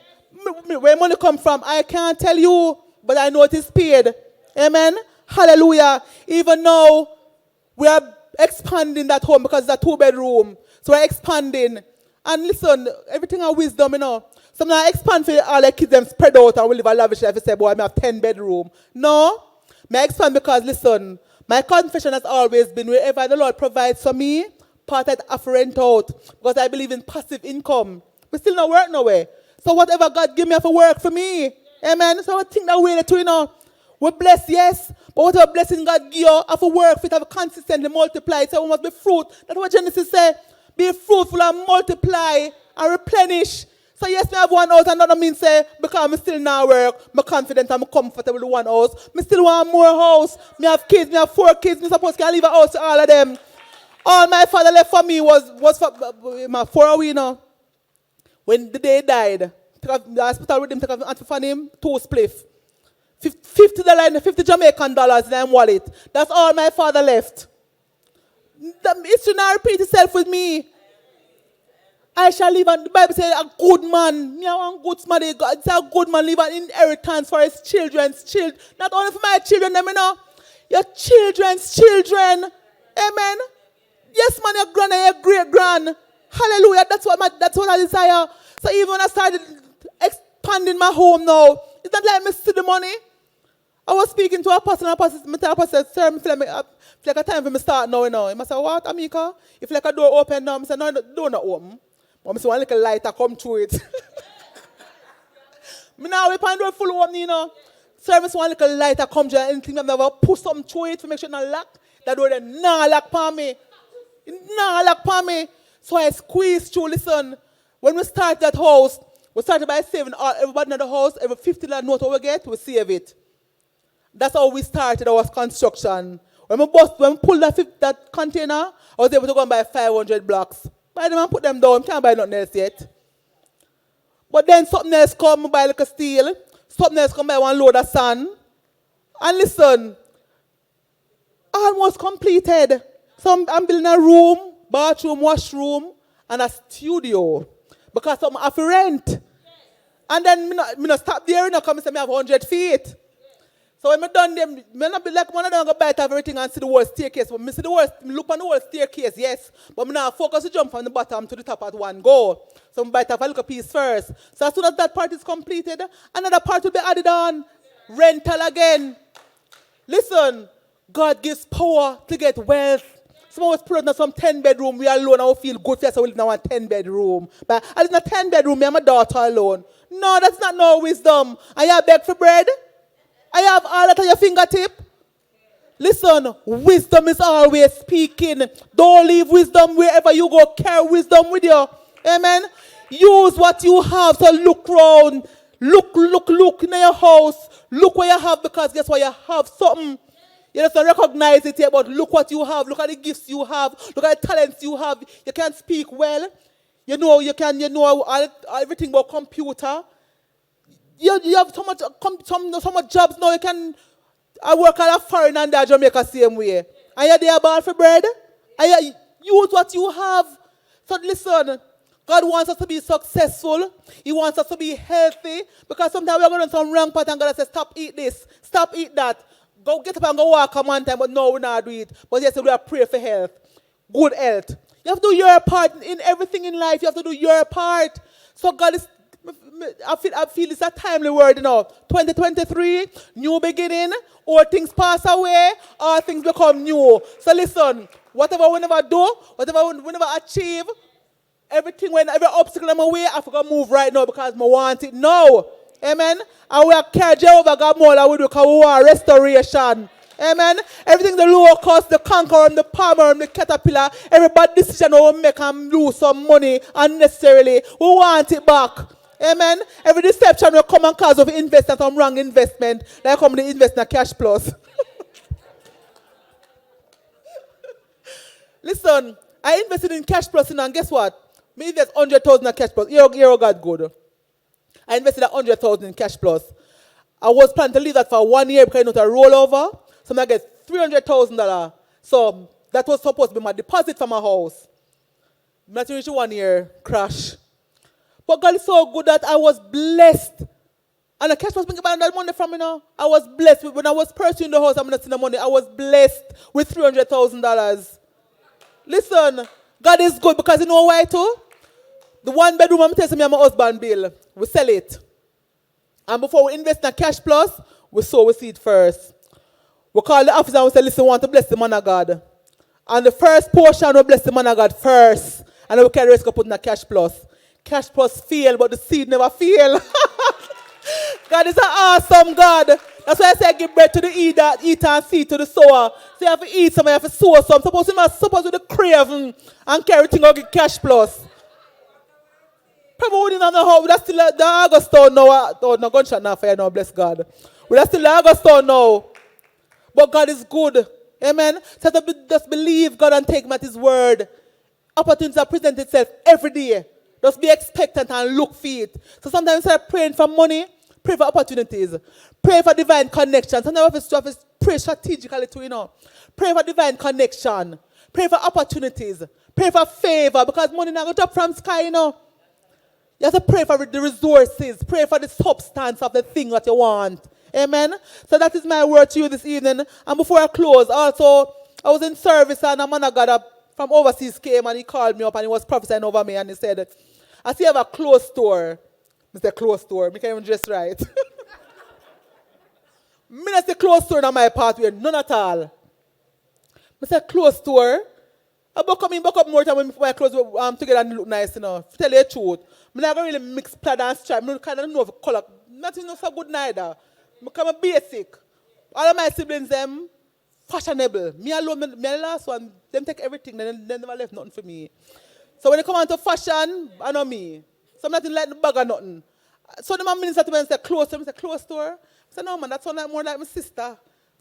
Where money come from, I can't tell you, but I know it is paid. Amen. Hallelujah. Even now, we are expanding that home because it's a 2-bedroom. So we're expanding. And listen, everything is wisdom, you know. So I'm not expand for all the kids them spread out and we live a lavish life. I say, boy, I have 10 bedroom. No. I expand because, listen, my confession has always been wherever the Lord provides for me, part of it I rent out. Because I believe in passive income. We still not work nowhere. So whatever God give me have to work for me. Amen. So I think that way too, you know. We're blessed, yes. But whatever blessing God give you have to work for it, have to consistently multiply. So we must be fruit. That's what Genesis says. Be fruitful and multiply and replenish. So yes, me have one house and that means say, because I still now work, I'm confident and I'm comfortable with one house. I still want more house. Me have kids, me have 4 kids. Me supposed to leave a house to all of them. All my father left for me was for a week now. When the day died, the hospital with him, take off for him, 2 spliff. $50 and 50 Jamaican dollars in my wallet. That's all my father left. The history now repeat itself with me. I shall leave, and the Bible says a good man. Me, I want good somebody. God says a good man leave an inheritance for his children's children. Not only for my children, you know. Your children's children. Amen. Yes, man, your grand and your great grand. Hallelujah. That's what I desire. So even when I started expanding my home now, it's not like me see the money. I was speaking to a pastor, and a pastor said, sir, I feel like a time for me to start now, you know. He must say, what, Ameka? If like a door open now, I say, no, the door not open. But I say, one little lighter come through it. Me now, we find door full open, you know. So I say, one little lighter come through, and think I've never put something through it to make sure it not lock. That door then not lock for me. Not lock for me. So I squeezed through, listen. When we start that house, we started by saving everybody in the house, every $50 note we get, we save it. That's how we started our construction. When we pulled that container, I was able to go and buy 500 blocks. Buy them and put them down. Can't buy nothing else yet. But then something else come, buy like a steel. Something else come, buy one load of sand. And listen, almost completed. So I'm building a room, bathroom, washroom, and a studio. Because I have to rent. And then I not stop there, come and say I have 100 feet. So when I done them, I not be like one of them go bite of everything and see the whole staircase. But I see the whole, look on the whole staircase, yes. But I not focus to jump from the bottom to the top at one go. So I bite off a little piece first. So as soon as that part is completed, another part will be added on. Rental again. Listen, God gives power to get wealth. Some of us put in some 10-bedroom. We are alone and we feel good for us. So we live in a 10-bedroom. But I live in a 10-bedroom. Me and my daughter alone. No, that's not no wisdom. And you beg for bread? I have all that at your fingertip. Listen, wisdom is always speaking. Don't leave wisdom wherever you go. Carry wisdom with you. Amen. Use what you have. So look round. Look in your house. Look what you have, because guess what? You have something. You just don't recognize it yet, but look what you have. Look at the gifts you have. Look at the talents you have. You can speak well. You know everything about computer. You have so much jobs now. I work at a foreign and Jamaica same way. And you're there ball for bread. And you use what you have. So listen, God wants us to be successful. He wants us to be healthy. Because sometimes we're going on some wrong path and God says, stop eat this, stop eat that. Go get up and go walk one time, but no, we're not do it. But yes, we are pray for health, good health. You have to do your part in everything in life. You have to do your part. So God is, I feel it's a timely word, you know. 2023, new beginning. All things pass away, all things become new. So listen, whatever we never do, whatever we never achieve, every obstacle in my way, I forgot to move right now because I want it now. Amen. And we are carrying Jehovah God more than we do because we want restoration. Amen. Everything the locust, the conqueror, the palmer, the caterpillar, every bad decision we make and lose some money unnecessarily. We want it back. Amen. Every deception will come and cause of investment, some wrong investment. Like come to invest in a cash plus. Listen, I invested in cash plus and guess what? Me invest 100,000 in cash plus. You're God good. I invested 100,000 in cash plus. I was planning to leave that for 1 year because I know to roll over. So I get $300,000. So that was supposed to be my deposit for my house. Not reach 1 year, crash. But God is so good that I was blessed. And the cash was bringing back that money from me now. I was blessed. When I was purchasing the house, I'm not seeing the money. I was blessed with $300,000. Listen, God is good because you know why too? The 1 bedroom I'm telling me and my husband bill. We sell it. And before we invest in a cash plus, we sow we seed first. We call the officer and we say, listen, we want to bless the man of God. And the first portion we bless the man of God first. And then we carry the rest go put in a cash plus. Cash plus fail, but the seed never fail. God is an awesome God. That's why I say give bread to the eater and seed to the sower. So you have to eat some, you have to sow some. Suppose you must with the craving and carry things out get cash plus. Probably we didn't know how. We're still the Augustine now. Oh, no gunshot now for you now, bless God. We're still the Augustine now. But God is good. Amen. So just believe God and take him at his word. Opportunities present itself every day. Just be expectant and look for it. So sometimes instead of praying for money, pray for opportunities. Pray for divine connection. Sometimes we have to pray strategically too, Pray for divine connection. Pray for opportunities. Pray for favor, because money not going to drop from sky, You have to pray for the resources. Pray for the substance of the thing that you want. Amen. So that is my word to you this evening. And before I close, also, I was in service and a man of God from overseas came and he called me up and he was prophesying over me and he said, I see you have a clothes store. I said, clothes store? I can't even dress right. I don't say clothes store in my pathway, none at all. I said, clothes store? I buck up more time when my clothes together and look nice, To tell you the truth. I never really mix plaid and stripe. I don't know the color. Nothing so good neither. I'm basic. All of my siblings, them fashionable. Me alone, me the last one, them take everything, they never left nothing for me. So when they come on to fashion, I know me. So I'm nothing like the bag or nothing. So the man minister to me and say, clothes. I say, clothes store? I said, no man, that's more like my sister.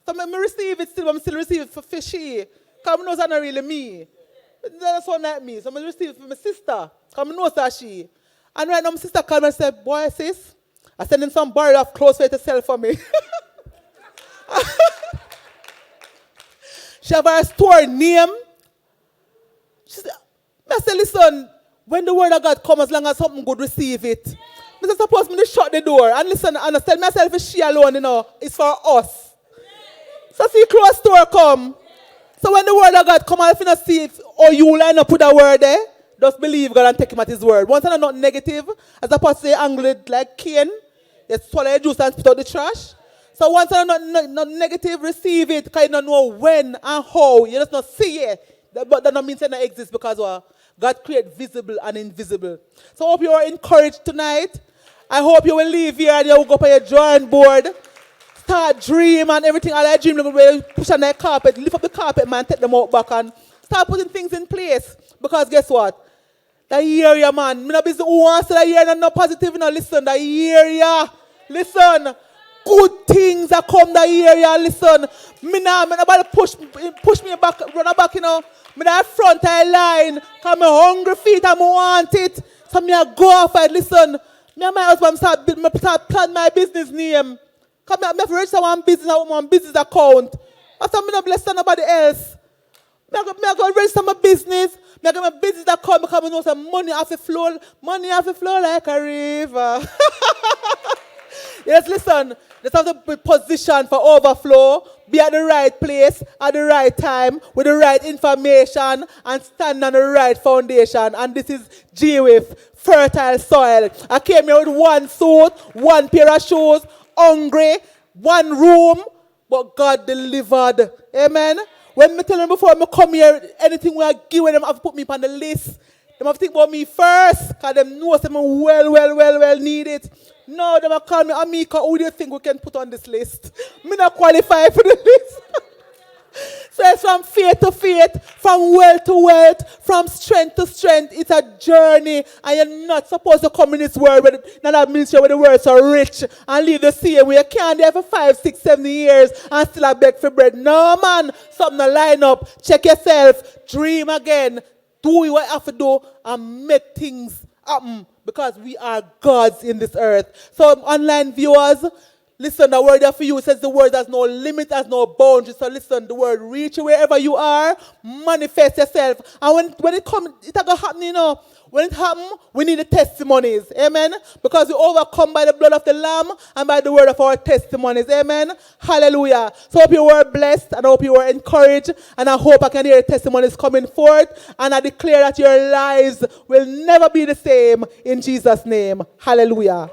So I receive it still, but I still receive it for fishy. Because I know it's not really me. That's not like me. So I receive it for my sister. Because I know it's she. And right now my sister called me and said, boy sis, I send in some barrel of clothes for you to sell for me. She have her store name. She said, I said, listen, when the word of God comes, as long as something good, receive it. I said, suppose me to shut the door and listen and tell myself it's she alone, it's for us. So see close store come. So when the word of God come, if you not see it, or you line up with the word there, just believe God and take him at his word. Once I'm not negative, as a person say, angle it like Cain, you swallow your juice and spit out the trash. So once I'm not negative, receive it, because you don't know when and how. You just not see it. But that don't mean it don't exist, because God created visible and invisible. So I hope you are encouraged tonight. I hope you will leave here and you will go up on your drawing board. Start dream and everything. All I dream, you push on that carpet, lift up the carpet, man, take them out back and start putting things in place. Because guess what? The area, man. I'm not busy who wants the area and not positive. Listen, the area. Listen. Good things that come the area. Listen. Nobody push me back, run back, Me that front line. Because I'm hungry feet and I want it. So I go off and listen. Me and my husband start plan my business name. Because I have to register one business account. After I'm not blessed nobody else. I go register my business. I got my business account because I know some money have to flow. Money have to flow like a river. Yes, listen. Just have to be positioned for overflow. Be at the right place at the right time with the right information and stand on the right foundation. And this is G with fertile soil. I came here with one suit, one pair of shoes, hungry, one room, but God delivered. Amen. When I tell them before I come here, anything we are giving them, have to put me on the list. They have to think about me first, because they know them well need it. No, they will call me, Ameka, who do you think we can put on this list? Me not qualify for the list. So it's from faith to faith, from wealth to wealth, from strength to strength. It's a journey, and you're not supposed to come in this world, not that ministry where the world's are rich, and leave the same way. You can't there for 5, 6, 7 years and still beg for bread. No, man. Something to line up. Check yourself. Dream again. Do what you have to do and make things happen, because we are gods in this earth. So online viewers, listen, the word there for you says the word has no limit, has no boundary. So listen, the word reach you wherever you are, manifest yourself. And when it comes, it's going to happen, When it happens, we need the testimonies. Amen. Because we overcome by the blood of the Lamb and by the word of our testimonies. Amen. Hallelujah. So I hope you were blessed and I hope you were encouraged. And I hope I can hear the testimonies coming forth. And I declare that your lives will never be the same in Jesus' name. Hallelujah.